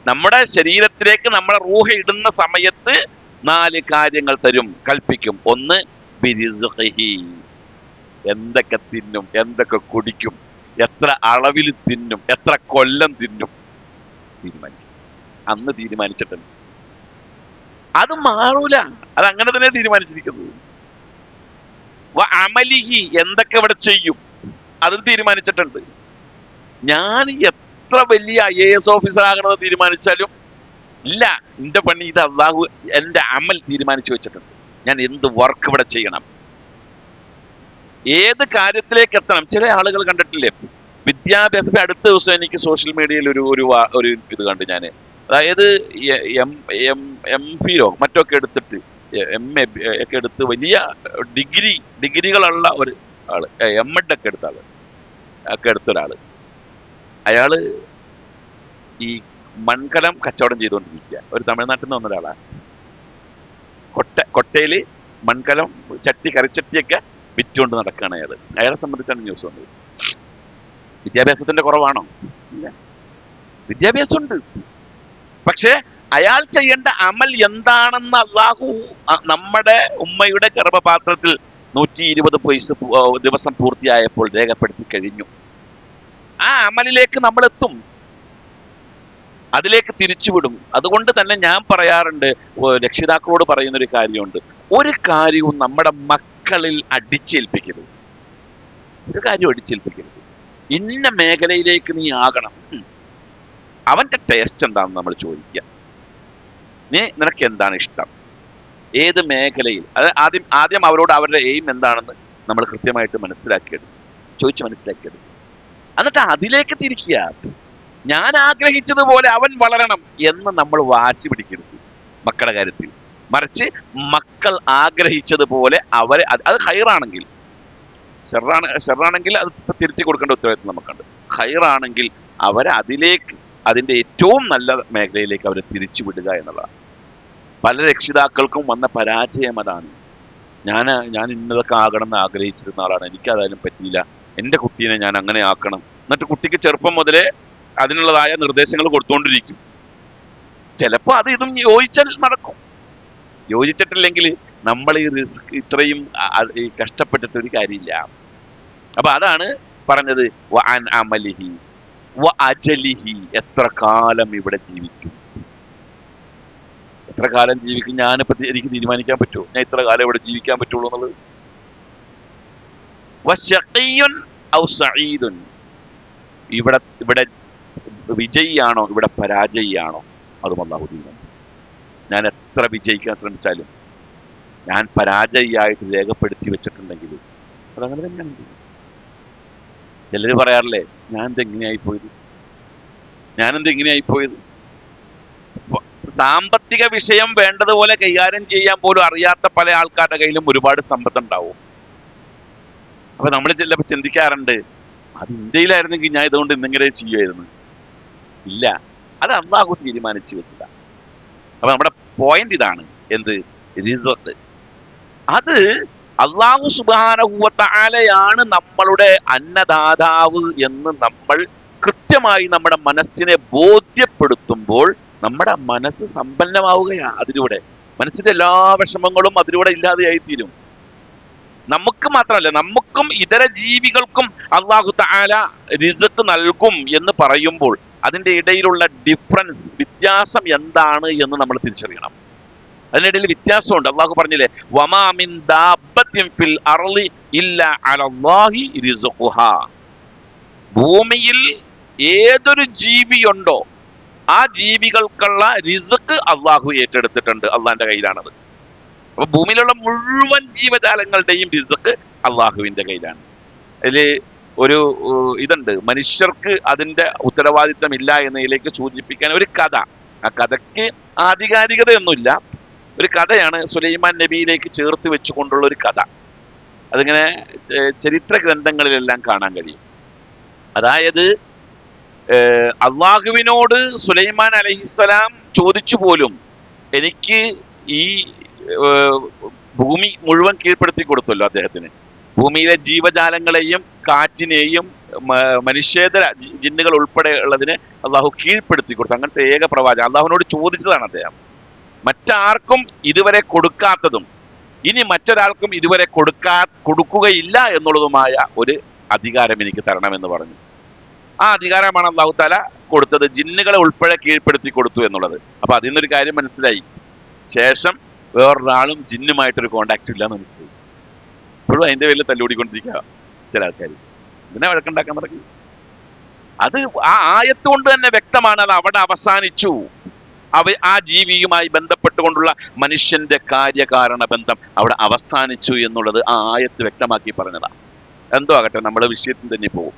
നമ്മുടെ ശരീരത്തിലേക്ക് നമ്മുടെ റൂഹ് ഇടുന്ന സമയത്ത് 4 കാര്യങ്ങൾ തരും, കൽപ്പിക്കും. ഒന്ന് ബിരിസ്ഖിഹി, എന്തൊക്കെ തിന്നും, എന്തൊക്കെ കുടിക്കും, എത്ര അളവിൽ തിന്നും, എത്ര കൊല്ലം തിന്നും തീരുമാനിക്കും. അന്ന് തീരുമാനിച്ചിട്ടുണ്ട്. അത് മാറൂല, അത് അങ്ങനെ തന്നെ തീരുമാനിച്ചിരിക്കുന്നത്. അമലിഹി, എന്തൊക്കെ ഇവിടെ ചെയ്യും അതും തീരുമാനിച്ചിട്ടുണ്ട്. ഞാൻ എത്ര വലിയ IAS ഓഫീസർ ആകണമെന്ന് തീരുമാനിച്ചാലും ഇല്ല, എന്റെ പണി ഇത് അല്ലാഹു എന്റെ അമൽ തീരുമാനിച്ചു വെച്ചിട്ടുണ്ട്. ഞാൻ എന്ത് വർക്ക് ഇവിടെ ചെയ്യണം, ഏത് കാര്യത്തിലേക്ക് എത്തണം. ചില ആളുകൾ കണ്ടിട്ടില്ലേ, വിദ്യാഭ്യാസം. അടുത്ത ദിവസം എനിക്ക് സോഷ്യൽ മീഡിയയിൽ ഒരു ഇത് കണ്ടു ഞാൻ. അതായത് MPhilോ മറ്റൊക്കെ എടുത്തിട്ട് MA ഒക്കെ എടുത്ത് വലിയ ഡിഗ്രികളുള്ള ഒരു ആള്, MEd ഒക്കെ എടുത്ത ആള് ഒക്കെ എടുത്തൊരാള്. അയാള് ഈ മൺകലം കച്ചവടം ചെയ്തുകൊണ്ടിരിക്കുക. ഒരു തമിഴ്നാട്ടിൽ നിന്ന് വന്ന ഒരാളാണ്. കൊട്ടയില് മൺകലം കറിച്ചട്ടിയൊക്കെ വിറ്റുകൊണ്ട് നടക്കുകയാണ് അയാൾ. അയാളെ സംബന്ധിച്ചാണ് ന്യൂസ് വന്നത്. വിദ്യാഭ്യാസത്തിന്റെ കുറവാണോ? ഇല്ല, വിദ്യാഭ്യാസമുണ്ട്. പക്ഷെ അയാൾ ചെയ്യേണ്ട അമൽ എന്താണെന്ന് അല്ലാഹു നമ്മുടെ ഉമ്മയുടെ ഗർഭപാത്രത്തിൽ 120 ദിവസം പൂർത്തിയായപ്പോൾ രേഖപ്പെടുത്തി കഴിഞ്ഞു. ആ അമലിലേക്ക് നമ്മൾ എത്തും, അതിലേക്ക് തിരിച്ചുവിടും. അതുകൊണ്ട് തന്നെ ഞാൻ പറയാറുണ്ട്, രക്ഷിതാക്കളോട് പറയുന്നൊരു കാര്യമുണ്ട്, ഒരു കാര്യവും നമ്മുടെ മക്കളിൽ അടിച്ചേൽപ്പിക്കരുത്. ഒരു കാര്യം അടിച്ചേൽപ്പിക്കരുത്. ഇന്ന മേഖലയിലേക്ക് നീ ആകണം, അവന്റെ ടേസ്റ്റ് എന്താണെന്ന് നമ്മൾ ചോദിക്കുക. നിനക്ക് എന്താണ് ഇഷ്ടം, ഏത് മേഖലയിൽ? അത് ആദ്യം അവരോട് അവരുടെ എയിം എന്താണെന്ന് നമ്മൾ കൃത്യമായിട്ട് ചോദിച്ച് മനസ്സിലാക്കിയെടുക്കും. എന്നിട്ട് അതിലേക്ക് തിരിക്കുക. ഞാൻ ആഗ്രഹിച്ചതുപോലെ അവൻ വളരണം എന്ന് നമ്മൾ വാശി പിടിക്കരുത് മക്കളുടെ കാര്യത്തിൽ. മറിച്ച് മക്കൾ ആഗ്രഹിച്ചതുപോലെ അവരെ, അത് ഹൈറാണെങ്കിൽ, ഷെറാണെങ്കിൽ അത് തിരുത്തി കൊടുക്കേണ്ട ഉത്തരവാദിത്വം നമുക്കുണ്ട്. ഹൈറാണെങ്കിൽ അവരെ അതിന്റെ ഏറ്റവും നല്ല മേഖലയിലേക്ക് അവരെ തിരിച്ചു വിടുക എന്നുള്ളതാണ്. പല രക്ഷിതാക്കൾക്കും വന്ന പരാജയം അതാണ്. ഞാൻ ഇന്നതൊക്കെ ആകണം എന്ന് ആഗ്രഹിച്ചിരുന്ന ആളാണ്, എനിക്കതായാലും പറ്റിയില്ല, എൻ്റെ കുട്ടീനെ ഞാൻ അങ്ങനെ ആക്കണം. എന്നിട്ട് കുട്ടിക്ക് ചെറുപ്പം മുതലേ അതിനുള്ളതായ നിർദ്ദേശങ്ങൾ കൊടുത്തുകൊണ്ടിരിക്കും. ചിലപ്പോൾ അത് ഇതും യോജിച്ചാൽ നടക്കും, യോജിച്ചിട്ടില്ലെങ്കിൽ നമ്മൾ ഈ റിസ്ക് ഇത്രയും കഷ്ടപ്പെട്ടിട്ട് ഒരു കാര്യമില്ല. അപ്പൊ അതാണ് പറഞ്ഞത്, വഅൻ അമലിഹി വഅജലിഹി, എത്ര കാലം ഇവിടെ ജീവിക്കും, എത്ര കാലം ജീവിക്കും. എനിക്ക് തീരുമാനിക്കാൻ പറ്റുമോ ഞാൻ ഇത്ര കാലം ഇവിടെ ജീവിക്കാൻ പറ്റുള്ളൂ എന്നുള്ളത്? വശഖിയുൻ ഔ സഈദുൻ, ഇവിടെ വിജയിയാണോ ഇവിടെ പരാജയിയാണോ അതും അല്ലാഹു തീരുമാനിക്കും. ഞാൻ എത്ര വിജയിക്കാൻ ശ്രമിച്ചാലും ഞാൻ പരാജയിയായിട്ട് രേഖപ്പെടുത്തി വെച്ചിട്ടുണ്ടെങ്കിൽ അതങ്ങനെ തന്നെയാണ്. ചിലർ പറയാറില്ലേ, ഞാനെന്ത് ഇങ്ങനെയായിപ്പോയത്. സാമ്പത്തിക വിഷയം വേണ്ടതുപോലെ കൈകാര്യം ചെയ്യാൻ പോലും അറിയാത്ത പല ആൾക്കാരുടെ കയ്യിലും ഒരുപാട് സമ്പത്തുണ്ടാവും. അപ്പൊ നമ്മൾ ചിലപ്പോൾ ചിന്തിക്കാറുണ്ട്, അത് ഇന്ത്യയിലായിരുന്നെങ്കിൽ ഞാൻ ഇതുകൊണ്ട് ഇന്നെങ്ങനെ ചെയ്യുമായിരുന്നു. ഇല്ല, അത് അല്ലാഹു തീരുമാനിച്ചു വെക്കുക. അപ്പൊ നമ്മുടെ പോയിന്റ് ഇതാണ്, എന്ത്? റിസ്ഖ്. അത് അല്ലാഹു സുബ്ഹാനഹു വ തആലയാണ് നമ്മളുടെ അന്നദാതാവ് എന്ന് നമ്മൾ കൃത്യമായി നമ്മുടെ മനസ്സിനെ ബോധ്യപ്പെടുത്തുമ്പോൾ നമ്മുടെ മനസ്സ് സമ്പന്നമാവുകയാണ്. അതിലൂടെ മനസ്സിന്റെ എല്ലാ വിഷമങ്ങളും അതിലൂടെ ഇല്ലാതെയായിത്തീരും. നമുക്ക് മാത്രമല്ല, നമുക്കും ഇതര ജീവികൾക്കും അല്ലാഹു തആല റിസ്ഖ് നൽകും എന്ന് പറയുമ്പോൾ അതിന്റെ ഇടയിലുള്ള വ്യത്യാസം എന്താണ് എന്ന് നമ്മൾ തിരിച്ചറിയണം. അതിനിടയിൽ വ്യത്യാസമുണ്ട്. അല്ലാഹു പറഞ്ഞില്ലേ, വമാ മിൻ ദാബത്തിൻ ഫിൽ അർളി ഇല്ലാ അലല്ലാഹി റിസ്ഖുഹാ, ഭൂമിയിൽ ഏതൊരു ജീവിയുണ്ടോ ആ ജീവികൾക്കുള്ള റിസ്ഖ് അല്ലാഹു ഏറ്റെടുത്തിട്ടുണ്ട്, അള്ളാന്റെ കയ്യിലാണത്. അപ്പൊ ഭൂമിയിലുള്ള മുഴുവൻ ജീവജാലങ്ങളുടെയും റിസ്ക് അള്ളാഹുവിന്റെ കയ്യിലാണ്. അതില് ഒരു ഇതുണ്ട്, മനുഷ്യർക്ക് അതിന്റെ ഉത്തരവാദിത്തം ഇല്ല എന്നതിലേക്ക് സൂചിപ്പിക്കാൻ ഒരു കഥ. ആ കഥയ്ക്ക് ആധികാരികതയൊന്നുമില്ല, ഒരു കഥയാണ്, സുലൈമാൻ നബിയിലേക്ക് ചേർത്ത് വെച്ചുകൊണ്ടുള്ള ഒരു കഥ. അതിങ്ങനെ ചരിത്ര ഗ്രന്ഥങ്ങളിലെല്ലാം കാണാൻ കഴിയും. അതായത് അള്ളാഹുവിനോട് സുലൈമാൻ അലൈഹിസ്സലാം ചോദിച്ചു പോലും, എനിക്ക് ഈ ഭൂമി മുഴുവൻ കീഴ്പ്പെടുത്തി കൊടുത്തല്ലോ അദ്ദേഹത്തിന്. ഭൂമിയിലെ ജീവജാലങ്ങളെയും കാറ്റിനെയും മനുഷ്യേതര ജിന്നുകൾ ഉൾപ്പെടെ ഉള്ളതിനെ അള്ളാഹു കീഴ്പ്പെടുത്തി കൊടുത്തു. അങ്ങനത്തെ ഏക പ്രവാചകൻ അള്ളാഹുവിനോട് ചോദിച്ചതാണ് അദ്ദേഹം. മറ്റാർക്കും ഇതുവരെ കൊടുക്കാത്തതും ഇനി മറ്റൊരാൾക്കും ഇതുവരെ കൊടുക്കുകയില്ല എന്നുള്ളതുമായ ഒരു അധികാരം എനിക്ക് തരണമെന്ന് പറഞ്ഞു. ആ അധികാരമാണ് അള്ളാഹു താല കൊടുത്തത്, ജിന്നുകളെ ഉൾപ്പെടെ കീഴ്പ്പെടുത്തി കൊടുത്തു എന്നുള്ളത്. അപ്പൊ അതിൽ നിന്നൊരു കാര്യം മനസ്സിലായി, ശേഷം വേറൊരാളും ജിന്നുമായിട്ടൊരു കോണ്ടാക്ട് ഇല്ല എന്ന് മനസ്സിലായി. ഇപ്പോഴും അതിന്റെ പേരിൽ തല്ലുകൂടിക്കൊണ്ടിരിക്കുക ചില ആൾക്കാർ. ഇതിനെ വഴക്കുണ്ടാക്കാൻ തുടങ്ങി. അത് ആ ആയത്ത് കൊണ്ട് തന്നെ വ്യക്തമാണ്, അത് അവിടെ അവസാനിച്ചു. ആ ജീവിയുമായി ബന്ധപ്പെട്ടുകൊണ്ടുള്ള മനുഷ്യന്റെ കാര്യകാരണ ബന്ധം അവിടെ അവസാനിച്ചു എന്നുള്ളത് ആ ആയത്ത് വ്യക്തമാക്കി പറഞ്ഞതാ. എന്തോ ആകട്ടെ, നമ്മുടെ വിഷയത്തിൽ തന്നെ പോകും.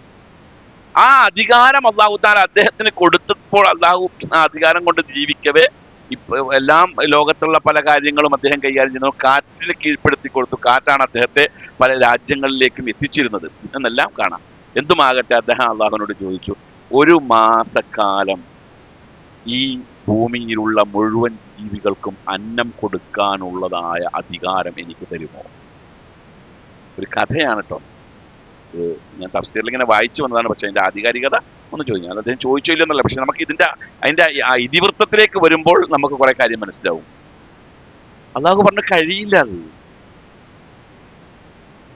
ആ അധികാരം അള്ളാഹു താല അദ്ദേഹത്തിന് കൊടുത്തപ്പോൾ അള്ളാഹു ആ അധികാരം കൊണ്ട് ജീവിക്കവേ ഇപ്പൊ എല്ലാം ലോകത്തുള്ള പല കാര്യങ്ങളും അദ്ദേഹം കൈകാര്യം ചെയ്യുന്നു. കാറ്റിനെ കീഴ്പ്പെടുത്തി കൊടുത്തു. കാറ്റാണ് അദ്ദേഹത്തെ പല രാജ്യങ്ങളിലേക്കും എത്തിച്ചിരുന്നത് എന്നെല്ലാം കാണാം. എന്തുമാകട്ടെ, അദ്ദേഹം അള്ളാഹുവിനോട് ചോദിച്ചു, ഒരു മാസക്കാലം ഈ ഭൂമിയിലുള്ള മുഴുവൻ ജീവികൾക്കും അന്നം കൊടുക്കാനുള്ളതായ അധികാരം എനിക്ക് തരുമോ? ഒരു കഥയാണ് കേട്ടോ. ഞാൻ തഫ്സീറിൽ ഇങ്ങനെ വായിച്ചു വന്നതാണ്, പക്ഷെ അതിന്റെ ആധികാരികത ഒന്ന് ചോദിച്ചു. ഞാൻ അദ്ദേഹം ചോദിച്ചില്ലെന്നല്ല, പക്ഷെ നമുക്ക് അതിന്റെ ഇതിവൃത്തത്തിലേക്ക് വരുമ്പോൾ നമുക്ക് കുറെ കാര്യം മനസ്സിലാവും. അള്ളാഹു പറഞ്ഞു കഴിയില്ല അത്.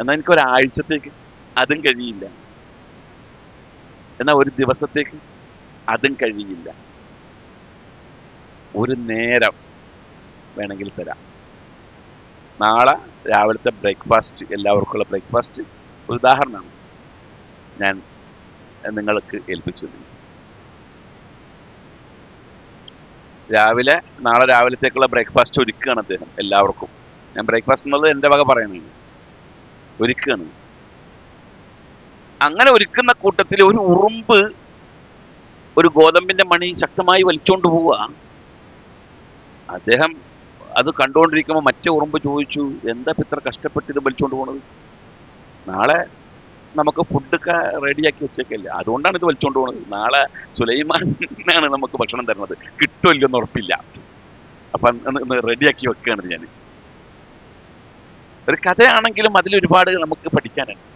എന്നാൽ എനിക്ക് ഒരാഴ്ചത്തേക്ക് അതും കഴിയില്ല, എന്നാൽ ഒരു ദിവസത്തേക്ക് അതും കഴിയില്ല, ഒരു നേരം വേണമെങ്കിൽ തരാം. നാളെ രാവിലത്തെ ബ്രേക്ക്ഫാസ്റ്റ്, എല്ലാവർക്കുള്ള ബ്രേക്ക്ഫാസ്റ്റ് ഒരു ഉദാഹരണമാണ് ഞാൻ നിങ്ങൾക്ക് ഏൽപ്പിച്ചു. നാളെ രാവിലത്തേക്കുള്ള ബ്രേക്ക്ഫാസ്റ്റ് ഒരുക്കുകയാണ് അദ്ദേഹം എല്ലാവർക്കും. ഞാൻ ബ്രേക്ക്ഫാസ്റ്റ് എന്നുള്ളത് എൻ്റെ വക പറയുന്നത്, ഒരുക്കുകയാണ്. അങ്ങനെ ഒരുക്കുന്ന കൂട്ടത്തിൽ ഒരു ഉറുമ്പ് ഒരു ഗോതമ്പിന്റെ മണി ശക്തമായി വലിച്ചോണ്ട് പോവുക. അദ്ദേഹം അത് കണ്ടുകൊണ്ടിരിക്കുമ്പോൾ മറ്റേ ഉറുമ്പ് ചോദിച്ചു, എന്താ ഇത്ര കഷ്ടപ്പെട്ട് ഇത് വലിച്ചോണ്ട് പോണത്? നാളെ നമുക്ക് ഫുഡൊക്കെ റെഡിയാക്കി വെച്ചേക്കല്ലേ, അതുകൊണ്ടാണ് ഇത് വലിച്ചോണ്ട് പോകുന്നത്. നാളെ സുലൈമാനാണ് നമുക്ക് ഭക്ഷണം തരുന്നത്, കിട്ടുമല്ലോ ഉറപ്പില്ല. അപ്പൊ റെഡിയാക്കി വെക്കുകയാണ് ഞാൻ. ഒരു കഥയാണെങ്കിലും അതിലൊരുപാട് നമുക്ക് പഠിക്കാനുണ്ട്.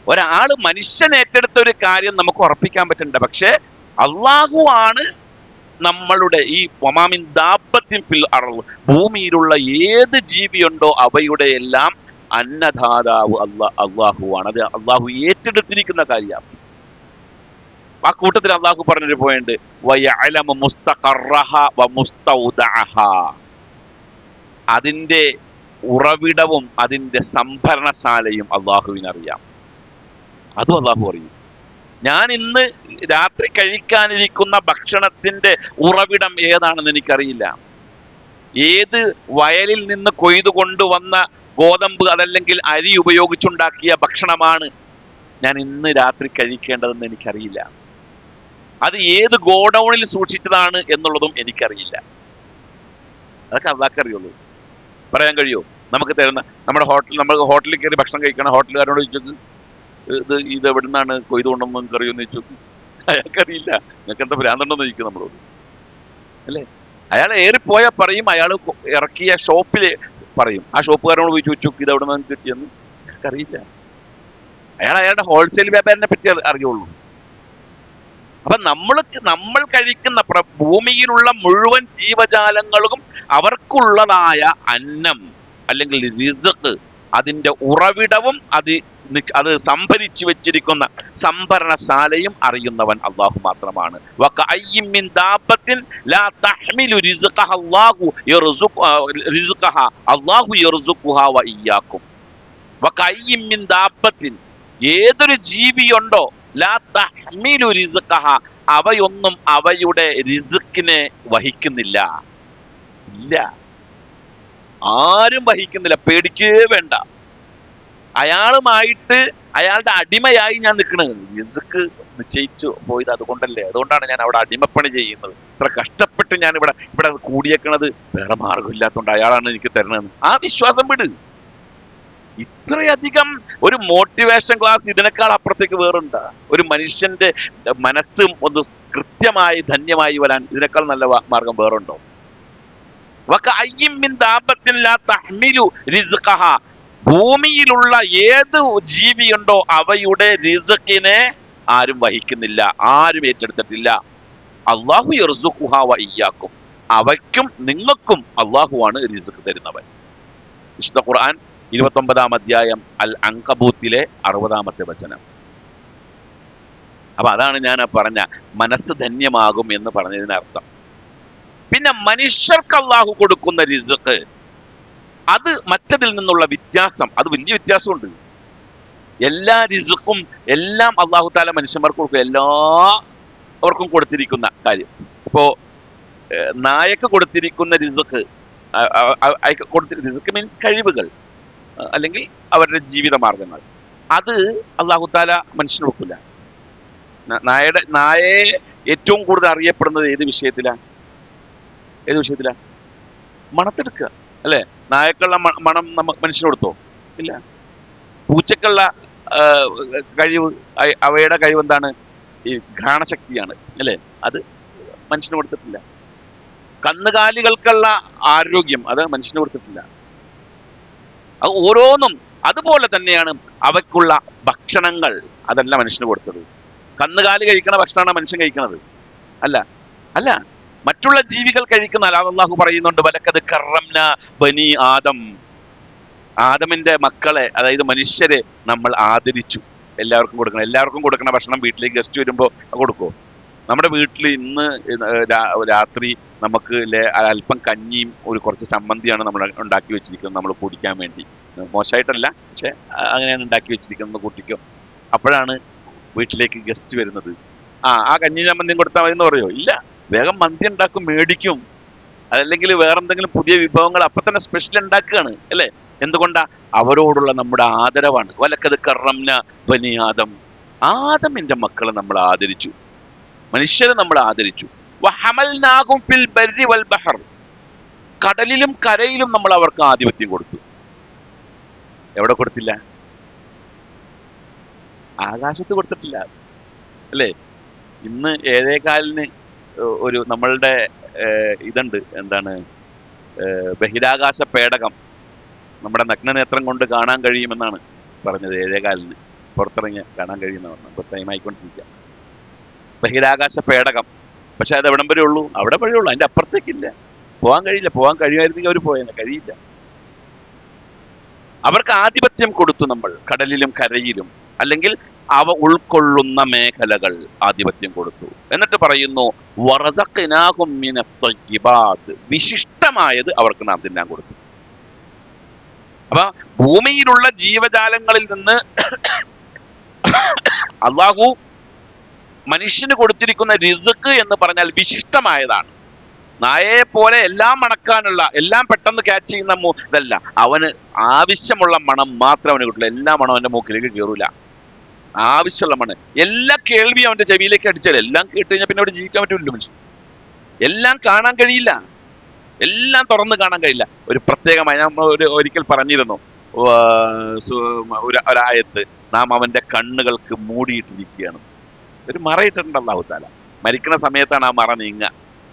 ഒരാള് മനുഷ്യൻ ഏറ്റെടുത്ത ഒരു കാര്യം നമുക്ക് ഉറപ്പിക്കാൻ പറ്റണ്ട, പക്ഷെ അള്ളാഹു ആണ് നമ്മളുടെ ഈ വമാമിൻ ദാബത്തിൻ ഫിൽ അർള്, ഭൂമിയിലുള്ള ഏത് ജീവിയുണ്ടോ അവയുടെ എല്ലാം അന്നദാതാവ് അള്ളാഹുവാണ്. അത് അള്ളാഹു ഏറ്റെടുത്തിരിക്കുന്ന കാര്യമാണ്. ആ കൂട്ടത്തിൽ അള്ളാഹു പറഞ്ഞൊരു പോയിന്റ്, വയഅലമു മുസ്തഖറഹ വമുസ്തൗദഅഹ, അതിന്റെ ഉറവിടവും അതിന്റെ സംഭരണശാലയും അള്ളാഹുവിനറിയാം. അതും അള്ളാഹു അറിയും. ഞാൻ ഇന്ന് രാത്രി കഴിക്കാനിരിക്കുന്ന ഭക്ഷണത്തിന്റെ ഉറവിടം ഏതാണെന്ന് എനിക്കറിയില്ല. ഏത് വയലിൽ നിന്ന് കൊയ്തു കൊണ്ടുവന്ന ഗോതമ്പ് അതല്ലെങ്കിൽ അരി ഉപയോഗിച്ചുണ്ടാക്കിയ ഭക്ഷണമാണ് ഞാൻ ഇന്ന് രാത്രി കഴിക്കേണ്ടതെന്ന് എനിക്കറിയില്ല. അത് ഏത് ഗോഡൌണിൽ സൂക്ഷിച്ചതാണ് എന്നുള്ളതും എനിക്കറിയില്ല. അതൊക്കെ അള്ളാഹ്ക്ക് അറിയുള്ളൂ. പറയാൻ കഴിയുമോ? നമുക്ക് തരുന്ന നമ്മൾ ഹോട്ടലിൽ കയറി ഭക്ഷണം കഴിക്കണം, ഹോട്ടലുകാരോട് ചോദിച്ചത് ഇത് എവിടെ നിന്നാണ് കൊയ്തു കൊണ്ടെന്ന് നിങ്ങൾക്ക് അറിയുമെന്ന് ചോദിച്ചു. അയാൾക്കറിയില്ല. നിങ്ങൾക്ക് എന്താ ഭ്രാന്തണ്ടെന്ന് ചോദിക്കും നമ്മളോട്, അല്ലേ? അയാൾ ഏറിപ്പോയാൽ പറയും, അയാൾ ഇറക്കിയ ഷോപ്പിൽ പറയും. ആ ഷോപ്പുകാരോട് പോയി ചോദിച്ചു ഇത് എവിടെ നിന്ന് കിട്ടിയെന്ന് അറിയില്ല. അയാളുടെ ഹോൾസെയിൽ വ്യാപാരിനെ പറ്റി അറിയുള്ളൂ. അപ്പൊ നമ്മൾ കഴിക്കുന്ന ഭൂമിയിലുള്ള മുഴുവൻ ജീവജാലങ്ങൾക്കും അവർക്കുള്ളതായ അന്നം അല്ലെങ്കിൽ റിസ്ക്, അതിന്റെ ഉറവിടവും അത് സംഭരിച്ചു വെച്ചിരിക്കുന്ന സംഭരണശാലയും അറിയുന്നവൻ അള്ളാഹു മാത്രമാണ്. ഏതൊരു ജീവിയുണ്ടോ ലാ തഹ്മിലു റിസ്ഖഹ, അവയൊന്നും അവയുടെ റിസ്കിനെ വഹിക്കുന്നില്ല. ഇല്ല, ആരും വഹിക്കുന്നില്ല, പേടിക്കേ വേണ്ട. അയാളുമായിട്ട് അയാളുടെ അടിമയായി ഞാൻ നിൽക്കണത്. റിസ്ക് നിശ്ചയിച്ചു പോയത് അതുകൊണ്ടല്ലേ, അതുകൊണ്ടാണ് ഞാൻ അവിടെ അടിമപ്പണി ചെയ്യുന്നത്. ഇത്ര കഷ്ടപ്പെട്ട് ഞാൻ ഇവിടെ ഇവിടെ കൂടിയേക്കണത് വേറെ മാർഗമില്ലാത്തതുകൊണ്ട് അയാളാണ് എനിക്ക് തരണത്. ആ വിശ്വാസം വിട്. ഇത്രയധികം ഒരു മോട്ടിവേഷൻ ക്ലാസ് ഇതിനേക്കാൾ അപ്പുറത്തേക്ക് വേറുണ്ടാ? ഒരു മനുഷ്യന്റെ മനസ്സ് ഒന്ന് കൃത്യമായി ധന്യമായി വരാൻ ഇതിനേക്കാൾ നല്ല മാർഗം വേറുണ്ടോ? ഭൂമിയിലുള്ള ഏത് ജീവിയുണ്ടോ അവയുടെ റിസ്ഖിനെ ആരും വഹിക്കുന്നില്ല, ആരും ഏറ്റെടുത്തിട്ടില്ല. അല്ലാഹു യർസുഖുഹാ വ ഇയ്യാക്കും, അവയ്ക്കും നിങ്ങൾക്കും അള്ളാഹുവാണ് റിസ്ഖ് തരുന്നവൻ. വിശുദ്ധ ഖുർആൻ 29-ാം അധ്യായം അൽ അൻകബൂത്തിലെ 60-ാമത്തെ വചനം. അപ്പൊ അതാണ് ഞാൻ പറഞ്ഞ മനസ്സ് ധന്യമാകും എന്ന് പറഞ്ഞതിനർത്ഥം. പിന്നെ മനുഷ്യർക്ക് അള്ളാഹു കൊടുക്കുന്ന റിസ്ഖ് അത് മറ്റതിൽ നിന്നുള്ള വ്യത്യാസം, അത് വലിയ വ്യത്യാസമുണ്ട്. എല്ലാ റിസ്ഖും എല്ലാം അള്ളാഹു താല മനുഷ്യന്മാർക്ക് കൊടുക്കും, എല്ലാവർക്കും കൊടുത്തിരിക്കുന്ന കാര്യം. ഇപ്പോ നായക്ക് കൊടുത്തിരിക്കുന്ന റിസ്ഖ്, റിസ്ഖ് മീൻസ് കഴിവുകൾ അല്ലെങ്കിൽ അവരുടെ ജീവിത മാർഗങ്ങൾ, അത് അള്ളാഹു താല മനുഷ്യന് കൊടുക്കില്ല. നായയെ ഏറ്റവും കൂടുതൽ അറിയപ്പെടുന്നത് ഏത് വിഷയത്തിലാ? മണത്തെടുക്കുക അല്ലെ? നായക്കുള്ള മണം മനുഷ്യന് കൊടുത്തോ? ഇല്ല. പൂച്ചക്കുള്ള കഴിവ്, അവയുടെ കഴിവ് എന്താണ്? ഈ ഘ്രാണശക്തിയാണ് അല്ലെ? അത് മനുഷ്യന് കൊടുത്തിട്ടില്ല. കന്നുകാലികൾക്കുള്ള ആരോഗ്യം അത് മനുഷ്യന് കൊടുത്തിട്ടില്ല. അത് ഓരോന്നും അതുപോലെ തന്നെയാണ്. അവയ്ക്കുള്ള ഭക്ഷണങ്ങൾ അതല്ല മനുഷ്യന് കൊടുത്തത്. കന്നുകാലി കഴിക്കണ ഭക്ഷണമാണ് മനുഷ്യൻ കഴിക്കണത് അല്ല. അല്ല, മറ്റുള്ള ജീവികൾ കഴിക്കുന്ന അല്ലാഹു പറയുന്നുണ്ട്, വലക്കത് കറംന ബനി ആദം, ആദമിന്റെ മക്കളെ അതായത് മനുഷ്യരെ നമ്മൾ ആദരിച്ചു. എല്ലാവർക്കും കൊടുക്കണ ഭക്ഷണം വീട്ടിലേക്ക് ഗസ്റ്റ് വരുമ്പോൾ കൊടുക്കുമോ? നമ്മുടെ വീട്ടിൽ ഇന്ന് രാത്രി നമുക്ക് അല്പം കഞ്ഞിയും കുറച്ച് ചമ്മന്തിയാണ് നമ്മൾ ഉണ്ടാക്കി വെച്ചിരിക്കുന്നത്, നമ്മൾ കുടിക്കാൻ വേണ്ടി. മോശമായിട്ടല്ല, പക്ഷെ അങ്ങനെയാണ് ഉണ്ടാക്കി വെച്ചിരിക്കുന്നത്, കൂട്ടിക്കോ. അപ്പോഴാണ് വീട്ടിലേക്ക് ഗസ്റ്റ് വരുന്നത്. ആ കഞ്ഞി ചമ്മന്തിയും കൊടുത്താൽ മതി എന്ന് പറയുമോ? ഇല്ല, വേഗം മന്തി ഉണ്ടാക്കും, മേടിക്കും. അതല്ലെങ്കിൽ വേറെന്തെങ്കിലും പുതിയ വിഭവങ്ങൾ അപ്പൊ തന്നെ സ്പെഷ്യൽ ഉണ്ടാക്കുകയാണ് അല്ലേ? എന്തുകൊണ്ടാ? അവരോടുള്ള നമ്മുടെ ആദരവാണ്. വലക്കത് കറംന ബനി ആദം, ആദമിന്റെ മക്കളെ നമ്മൾ ആദരിച്ചു, മനുഷ്യരെ നമ്മൾ ആദരിച്ചു. വഹമൽനാഹും ഫിൽ ബർരി വൽ ബഹർ, കടലിലും കരയിലും നമ്മൾ അവർക്ക് ആധിപത്യം കൊടുത്തു. എവിടെ കൊടുത്തില്ല? ആകാശത്ത് കൊടുത്തിട്ടില്ല അല്ലേ? ഇന്ന് 7:15 ഒരു നമ്മളുടെ ഇതുണ്ട്, എന്താണ്, ബഹിരാകാശ പേടകം നമ്മുടെ നഗ്നനേത്രം കൊണ്ട് കാണാൻ കഴിയുമെന്നാണ് പറഞ്ഞത്. 7:15 പുറത്തിറങ്ങി കാണാൻ കഴിയുമെന്ന് ഇപ്പൊ ടൈം ആയിക്കൊണ്ടിരിക്കുക. ബഹിരാകാശ പേടകം. പക്ഷെ അത് എവിടം വരെ ഉള്ളൂ? അവിടെ വഴി ഉള്ളൂ, അതിന്റെ അപ്പുറത്തേക്കില്ല. പോകാൻ കഴിയില്ല. പോകാൻ കഴിയുമായിരുന്നെങ്കിൽ അവർ പോയേനെ, കഴിയില്ല. അവർക്ക് ആധിപത്യം കൊടുത്തു നമ്മൾ, കടലിലും കരയിലും, അല്ലെങ്കിൽ അവ ഉൾക്കൊള്ളുന്ന മേഖലകൾ ആധിപത്യം കൊടുത്തു. എന്നിട്ട് പറയുന്നു വറസഖ്നാഹും മിനത് ത്വയ്യിബാത്ത്, വിശിഷ്ടമായത് അവർക്ക് നാം തിന്നാൻ കൊടുത്തു. അപ്പൊ ഭൂമിയിലുള്ള ജീവജാലങ്ങളിൽ നിന്ന് അള്ളാഹു മനുഷ്യന് കൊടുത്തിരിക്കുന്ന റിസ്ക് എന്ന് പറഞ്ഞാൽ വിശിഷ്ടമായതാണ്. നായയെ പോലെ എല്ലാം മണക്കാനുള്ള, എല്ലാം പെട്ടെന്ന് ക്യാച്ച് ചെയ്യുന്ന ഇതല്ല. അവന് ആവശ്യമുള്ള മണം മാത്രം അവന് കിട്ടില്ല. എല്ലാ മണം അവന്റെ മൂക്കിലേക്ക് കയറൂല. ആവശ്യമുള്ള മണം, എല്ലാ കേൾവിയും അവന്റെ ചെവിയിലേക്ക് അടിച്ചാൽ എല്ലാം കേട്ട് കഴിഞ്ഞാൽ പിന്നെ അവിടെ ജീവിക്കാൻ പറ്റില്ല മനുഷ്യൻ. എല്ലാം കാണാൻ കഴിയില്ല, എല്ലാം തുറന്ന് കാണാൻ കഴിയില്ല. ഒരു പ്രത്യേകമായി ഞാൻ ഒരിക്കൽ പറഞ്ഞിരുന്നു, ഒരായത്ത്, നാം അവന്റെ കണ്ണുകൾക്ക് മൂടിയിട്ടിരിക്കുകയാണ്. ഒരു മറയിട്ടിട്ടുണ്ട് അല്ലാഹു തആല. മരിക്കുന്ന സമയത്താണ് ആ മറ നീങ്ങുക.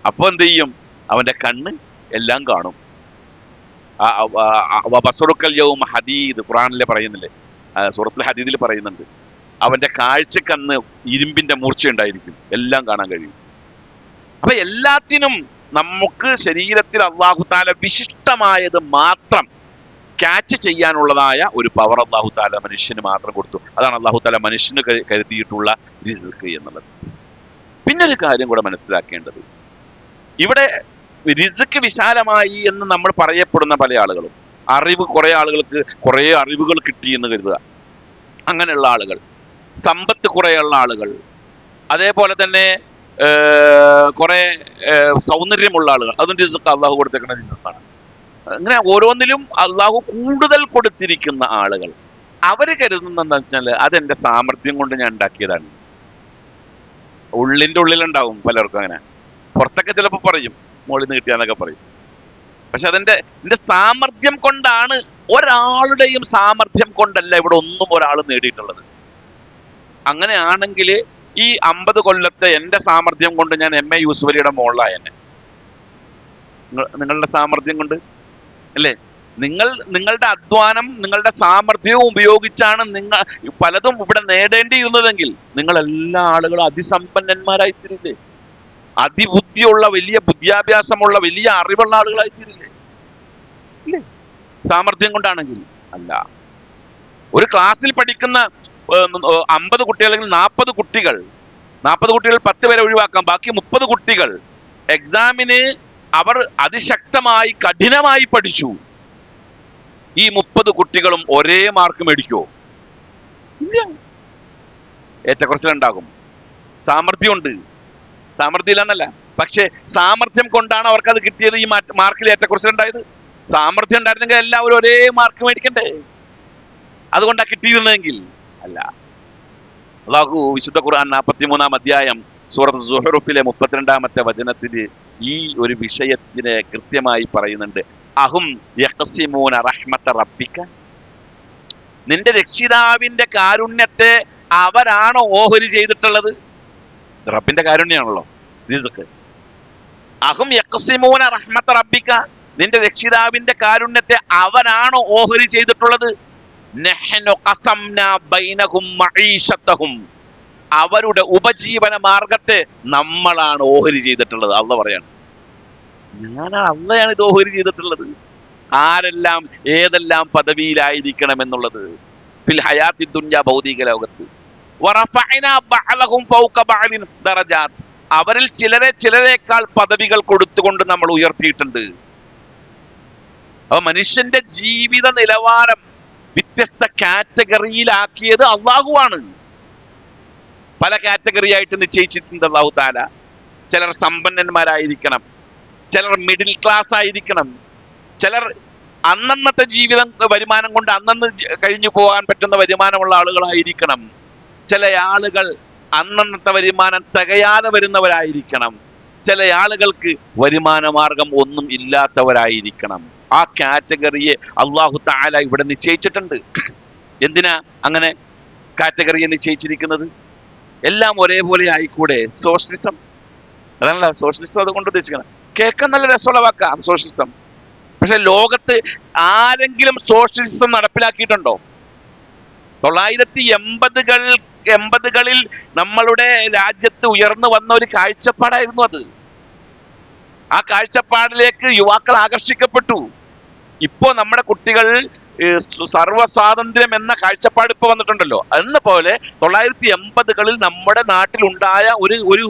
അപ്പൊ എന്ത് ചെയ്യും? അവന്റെ കണ്ണ് എല്ലാം കാണും. ബസറുക്കൽ യൗമ ഹദീദ് ഖുർആനിലെ പറയുന്നില്ലേ, സൂറത്തുൽ ഹദീദിൽ പറയുന്നുണ്ട്. അവന്റെ കാഴ്ചക്കന്ന് ഇരുമ്പിന്റെ മൂർച്ച ഉണ്ടായിരിക്കും, എല്ലാം കാണാൻ കഴിയും. അപ്പൊ എല്ലാത്തിനും നമുക്ക് ശരീരത്തിൽ അല്ലാഹു തആല വിശിഷ്ടമായത് മാത്രം ക്യാച്ച് ചെയ്യാനുള്ളതായ ഒരു പവർ അല്ലാഹു തആല മനുഷ്യന് മാത്രം കൊടുത്തു. അതാണ് അല്ലാഹു തആല മനുഷ്യന് കരുതിയിട്ടുള്ള റിസ്ക് എന്നുള്ളത്. പിന്നെ ഒരു കാര്യം കൂടെ മനസ്സിലാക്കേണ്ടത്, ഇവിടെ റിസ്ക് വിശാലമായി എന്ന് നമ്മൾ പറയപ്പെടുന്ന പല ആളുകളും, അറിവ് കുറെ ആളുകൾക്ക് കുറെ അറിവുകൾ കിട്ടി എന്ന് കരുതുക, അങ്ങനെയുള്ള ആളുകൾ, സമ്പത്ത് കുറേയുള്ള ആളുകൾ, അതേപോലെ തന്നെ കുറെ സൗന്ദര്യമുള്ള ആളുകൾ, അതും റിസ്ക് അള്ളാഹു കൊടുത്തേക്കുന്ന റിസ്ക്കാണ്. അങ്ങനെ ഓരോന്നിലും അള്ളാഹു കൂടുതൽ കൊടുത്തിരിക്കുന്ന ആളുകൾ അവര് കരുതുന്ന എന്താ വെച്ചാല് അതെന്റെ സാമർഥ്യം കൊണ്ട് ഞാൻ ഉണ്ടാക്കിയതാണ്. ഉള്ളിന്റെ ഉള്ളിലുണ്ടാവും പലർക്കും അങ്ങനെ. പുറത്തൊക്കെ ചിലപ്പോൾ പറയും മോളിൽ നിന്ന് കിട്ടിയാന്നൊക്കെ പറയും. പക്ഷെ എന്റെ സാമർഥ്യം കൊണ്ടാണ്. ഒരാളുടെയും സാമർഥ്യം കൊണ്ടല്ല ഇവിടെ ഒന്നും ഒരാൾ നേടിയിട്ടുള്ളത്. അങ്ങനെയാണെങ്കിൽ ഈ 50 കൊല്ലത്തെ എന്റെ സാമർഥ്യം കൊണ്ട് ഞാൻ MA യൂസുഫ് അലിയുടെ മോളായെന്നെ. നിങ്ങളുടെ സാമർഥ്യം കൊണ്ട് അല്ലേ? നിങ്ങളുടെ അധ്വാനം, നിങ്ങളുടെ സാമർഥ്യവും ഉപയോഗിച്ചാണ് നിങ്ങൾ പലതും ഇവിടെ നേടേണ്ടിയിരുന്നതെങ്കിൽ നിങ്ങൾ എല്ലാ ആളുകളും അതിസമ്പന്നന്മാരായിത്തീരില്ലേ? അതിബുദ്ധിയുള്ള, വലിയ വിദ്യാഭ്യാസമുള്ള, വലിയ അറിവുള്ള ആളുകളായിത്തീരില്ലേ? ഇല്ലേ? സാമർഥ്യം കൊണ്ടാണെങ്കിൽ അല്ല. ഒരു ക്ലാസ്സിൽ പഠിക്കുന്ന 50 കുട്ടികൾ അല്ലെങ്കിൽ 40 കുട്ടികൾ 10 പേരെ ഒഴിവാക്കാം, ബാക്കി 30 കുട്ടികൾ എക്സാമിന് അവർ അതിശക്തമായി കഠിനമായി പഠിച്ചു. ഈ 30 കുട്ടികളും ഒരേ മാർക്ക് മേടിക്കുമോ? ഇല്ല. ഏറ്റക്കുറച്ചിലുണ്ടാകും. സാമർഥ്യമുണ്ട്, സാമർഥ്യമില്ലെന്നല്ല, പക്ഷെ സാമർഥ്യം കൊണ്ടാണ് അവർക്കത് കിട്ടിയത്. ഈ മാർക്കിൽ ഏറ്റക്കുറച്ചിലുണ്ടായത്. സാമർഥ്യം ഉണ്ടായിരുന്നെങ്കിൽ എല്ലാവരും ഒരേ മാർക്ക് മേടിക്കണ്ടേ? അതുകൊണ്ടാ കിട്ടിയിരുന്നെങ്കിൽ അല്ല. അല്ലാഹു വിശുദ്ധ ഖുർആൻ 43-ാം അധ്യായം സൂറത്ത് സുഹ്റുഫിലെ 32-ാമത്തെ വചനത്തിൽ ഈ ഒരു വിഷയത്തിനെ കൃത്യമായി പറയുന്നുണ്ട്. അഹും യഖ്സിമൂന റഹ്മത റബ്ബിക, നിന്റെ രക്ഷിതാവിന്റെ കാരുണ്യത്തെ അവരാണോ ഓഹരി ചെയ്തിട്ടുള്ളത്? റബ്ബിന്റെ കാരുണ്യാണല്ലോ റിസ്ക്. അഹും യഖ്സിമൂന റഹ്മത റബ്ബിക, നിന്റെ രക്ഷിതാവിന്റെ കാരുണ്യത്തെ അവരാണോ ഓഹരി ചെയ്തിട്ടുള്ളത്? നഹ്നു ഖസംനാ ബൈനഹും മഈശതഹും, അവരുടെ ഉപജീവന മാർഗത്തെ നമ്മളാണ് ഓഹരി ചെയ്തിട്ടുള്ളത്. അള്ളാഹ് പറയാണ്, അള്ളയാണ് ഇത് ഓഹരി ചെയ്തിട്ടുള്ളത്. ആരെല്ലാം ഏതെല്ലാം പദവിയിലായിരിക്കണം എന്നുള്ളത് ഫിൽ ഹയാത്തി ദുനിയ, ഭൗതിക ലോകത്ത്. വറഫഅനാ ബഅലഹും ഫൗക ബഅലിൻ ദറജാത്ത്, അവരിൽ ചിലരേക്കാൾ പദവികൾ കൊടുത്തുകൊണ്ട് നമ്മൾ ഉയർത്തിയിട്ടുണ്ട്. അപ്പൊ മനുഷ്യന്റെ ജീവിത നിലവാരം വ്യത്യസ്ത കാറ്റഗറിയിലാക്കിയത് അള്ളാഹുവാണ്. പല കാറ്റഗറി ആയിട്ട് നിശ്ചയിച്ചിട്ടുണ്ട് അള്ളാഹു താല. ചിലർ സമ്പന്നന്മാരായിരിക്കണം, ചിലർ മിഡിൽ ക്ലാസ് ആയിരിക്കണം, ചിലർ അന്നന്നത്തെ ജീവിതം വരുമാനം കൊണ്ട് അന്നന്ന് കഴിഞ്ഞു പോകാൻ പറ്റുന്ന വരുമാനമുള്ള ആളുകളായിരിക്കണം, ചില ആളുകൾ അന്നന്നത്തെ വരുമാനം തികയാതെ വരുന്നവരായിരിക്കണം, ചില ആളുകൾക്ക് വരുമാന മാർഗം ഒന്നും ഇല്ലാത്തവരായിരിക്കണം. ആ കാറ്റഗറിയെ അള്ളാഹു തആല ഇവിടെ നിശ്ചയിച്ചിട്ടുണ്ട്. എന്തിനാ അങ്ങനെ കാറ്റഗറിയെ നിശ്ചയിച്ചിരിക്കുന്നത്? എല്ലാം ഒരേപോലെ ആയിക്കൂടെ? സോഷ്യലിസം, അതല്ല സോഷ്യലിസം അതുകൊണ്ട് ഉദ്ദേശിക്കണം. കേൾക്കാൻ നല്ല രസമുള്ള വാക്കാം സോഷ്യലിസം. പക്ഷെ ലോകത്ത് ആരെങ്കിലും സോഷ്യലിസം നടപ്പിലാക്കിയിട്ടുണ്ടോ? 1980-കളിൽ നമ്മളുടെ രാജ്യത്ത് ഉയർന്നു വന്ന ഒരു കാഴ്ചപ്പാടായിരുന്നു അത്. ആ കാഴ്ചപ്പാടിലേക്ക് യുവാക്കൾ ആകർഷിക്കപ്പെട്ടു. ഇപ്പോ നമ്മുടെ കുട്ടികൾ സർവ്വസ്വാതന്ത്ര്യം എന്ന കാഴ്ചപ്പാട് ഇപ്പൊ വന്നിട്ടുണ്ടല്ലോ. എന്ന പോലെ 1980-കളിൽ നമ്മുടെ നാട്ടിലുണ്ടായ ഒരു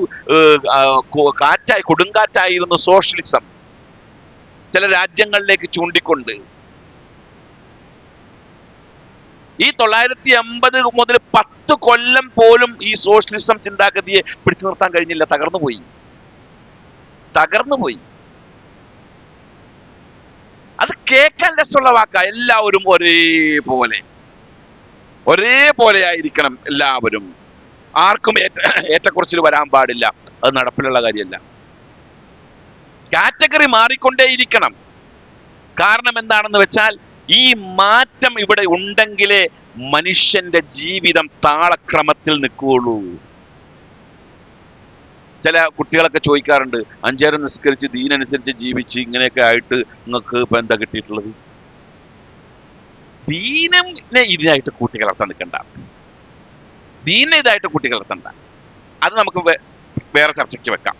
കൊടുങ്കാറ്റായിരുന്നു സോഷ്യലിസം. ചില രാജ്യങ്ങളിലേക്ക് ചൂണ്ടിക്കൊണ്ട് ഈ 980 മുതൽ 10 കൊല്ലം പോലും ഈ സോഷ്യലിസം ചിന്താഗതിയെ പിടിച്ചു നിർത്താൻ കഴിഞ്ഞില്ല. തകർന്നുപോയി. അത് കേൾക്കാൻ രസമുള്ള വാക്ക. എല്ലാവരും ഒരേപോലെ ആയിരിക്കണം. എല്ലാവരും, ആർക്കും ഏറ്റക്കുറച്ചിൽ വരാൻ പാടില്ല. അത് നടപ്പിലുള്ള കാര്യമല്ല. കാറ്റഗറി മാറിക്കൊണ്ടേയിരിക്കണം. കാരണം എന്താണെന്ന് വെച്ചാൽ ഈ മാറ്റം ഇവിടെ ഉണ്ടെങ്കിലേ മനുഷ്യന്റെ ജീവിതം താളക്രമത്തിൽ നിൽക്കുകയുള്ളൂ. ചില കുട്ടികളൊക്കെ ചോദിക്കാറുണ്ട്, 5 നേരം നിസ്കരിച്ച് ദീനനുസരിച്ച് ജീവിച്ച് ഇങ്ങനെയൊക്കെ ആയിട്ട് നിങ്ങൾക്ക് ഇപ്പൊ എന്താ കിട്ടിയിട്ടുള്ളത്? ദീനെ ഇതിനായിട്ട് കൂട്ടിക്കലർത്താൻ നിൽക്കണ്ട. ദീനെ ഇതായിട്ട് കൂട്ടിക്കലർത്തണ്ട. അത് നമുക്ക് വേറെ ചർച്ചയ്ക്ക് വെക്കാം.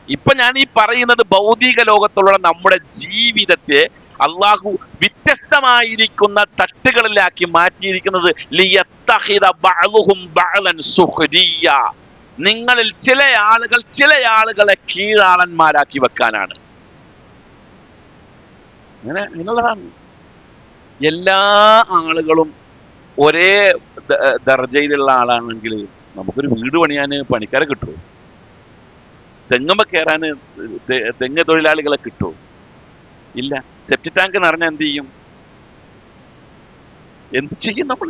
ഇപ്പൊ ഞാൻ ഈ പറയുന്നത് ഭൗതിക ലോകത്തുള്ള നമ്മുടെ ജീവിതത്തെ അള്ളാഹു വ്യത്യസ്തമായിരിക്കുന്ന തട്ടുകളിലാക്കി മാറ്റിയിരിക്കുന്നത് ലിയത്തഖിദ ബഅലുഹും ബഅലൻ സുഖ്രിയ, നിങ്ങളിൽ ചില ആളുകളെ കീഴാളന്മാരാക്കി വെക്കാനാണ്. അങ്ങനെയുള്ളതാണ്. എല്ലാ ആളുകളും ഒരേ ദർജയിലുള്ള ആളാണെങ്കിൽ നമുക്കൊരു വീട് പണിയാൻ പണിക്കാരെ കിട്ടുമോ? തെങ്ങുമ്പോ കയറാൻ തെങ്ങ് തൊഴിലാളികളെ കിട്ടുമോ? ഇല്ല. സെപ്റ്റി ടാങ്ക് നിറഞ്ഞാൽ എന്ത് ചെയ്യും? എന്ത് ചെയ്യും നമ്മൾ?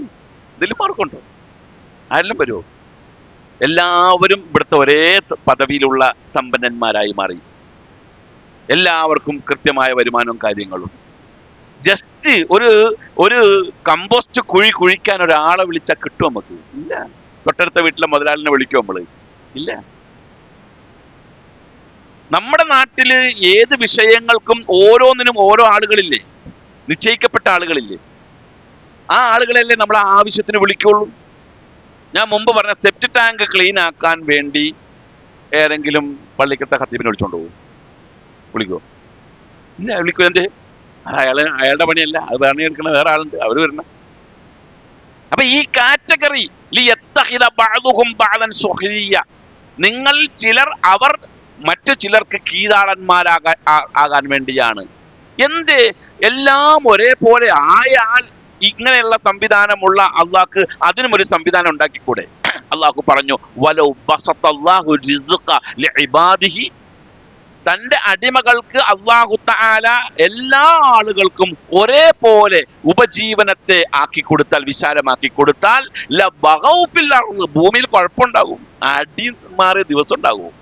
ഇതിൽ മാർക്കുണ്ടോ? ആരെല്ലാം വരുമോ? എല്ലാവരും ഇവിടുത്തെ ഒരേ പദവിയിലുള്ള സമ്പന്നന്മാരായി മാറി. എല്ലാവർക്കും കൃത്യമായ വരുമാനവും കാര്യങ്ങളും. ജസ്റ്റ് ഒരു കമ്പോസ്റ്റ് കുഴി കുഴിക്കാൻ ഒരാളെ വിളിച്ചാൽ കിട്ടും നമുക്ക്? ഇല്ല. തൊട്ടടുത്ത വീട്ടിലെ മുതലാളിനെ വിളിക്കും നമ്മള്? ഇല്ല. നമ്മുടെ നാട്ടില് ഏത് വിഷയങ്ങൾക്കും ഓരോന്നിനും ഓരോ ആളുകളില്ലേ? നിശ്ചയിക്കപ്പെട്ട ആളുകളില്ലേ? ആ ആളുകളല്ലേ നമ്മളെ ആവശ്യത്തിന് വിളിക്കുള്ളൂ. ഞാൻ മുമ്പ് പറഞ്ഞ സെപ്റ്റി ടാങ്ക് ക്ലീൻ ആക്കാൻ വേണ്ടി ഏതെങ്കിലും പള്ളിക്കത്തെ ഖത്തീബിനെ വിളിച്ചോണ്ട് പോകും? വിളിക്കുമോ? ഇല്ല. വിളിക്കും. എന്ത്? അയാളുടെ പണിയല്ല, അത് പണിയെടുക്കണ വേറെ ആളുണ്ട്, അവര് വരണം. അപ്പൊ ഈ കാറ്റഗറി നിങ്ങൾ ചിലർ അവർ മറ്റു ചിലർക്ക് കീഴാളന്മാരാകാൻ വേണ്ടിയാണ്. എന്ത്? എല്ലാം ഒരേപോലെ ആയാൽ ഇങ്ങനെയുള്ള സംവിധാനമുള്ള അള്ളാഹ്ക്ക് അതിനും ഒരു സംവിധാനം ഉണ്ടാക്കിക്കൂടെ? അള്ളാഹു പറഞ്ഞു, വലൗ ബസത്തല്ലാഹു റിസ്ഖ ലിഇബാദിഹി, തന്റെ അടിമകൾക്ക് അള്ളാഹു തആല എല്ലാ ആളുകൾക്കും ഒരേപോലെ ഉപജീവനത്തെ ആക്കി കൊടുത്താൽ, വിശാലമാക്കി കൊടുത്താൽ, ലബഗൗ ഫിൽ അർദ്, ഭൂമിയിൽ കുഴപ്പമുണ്ടാകും, അടി മാറിയ ദിവസം ഉണ്ടാകും.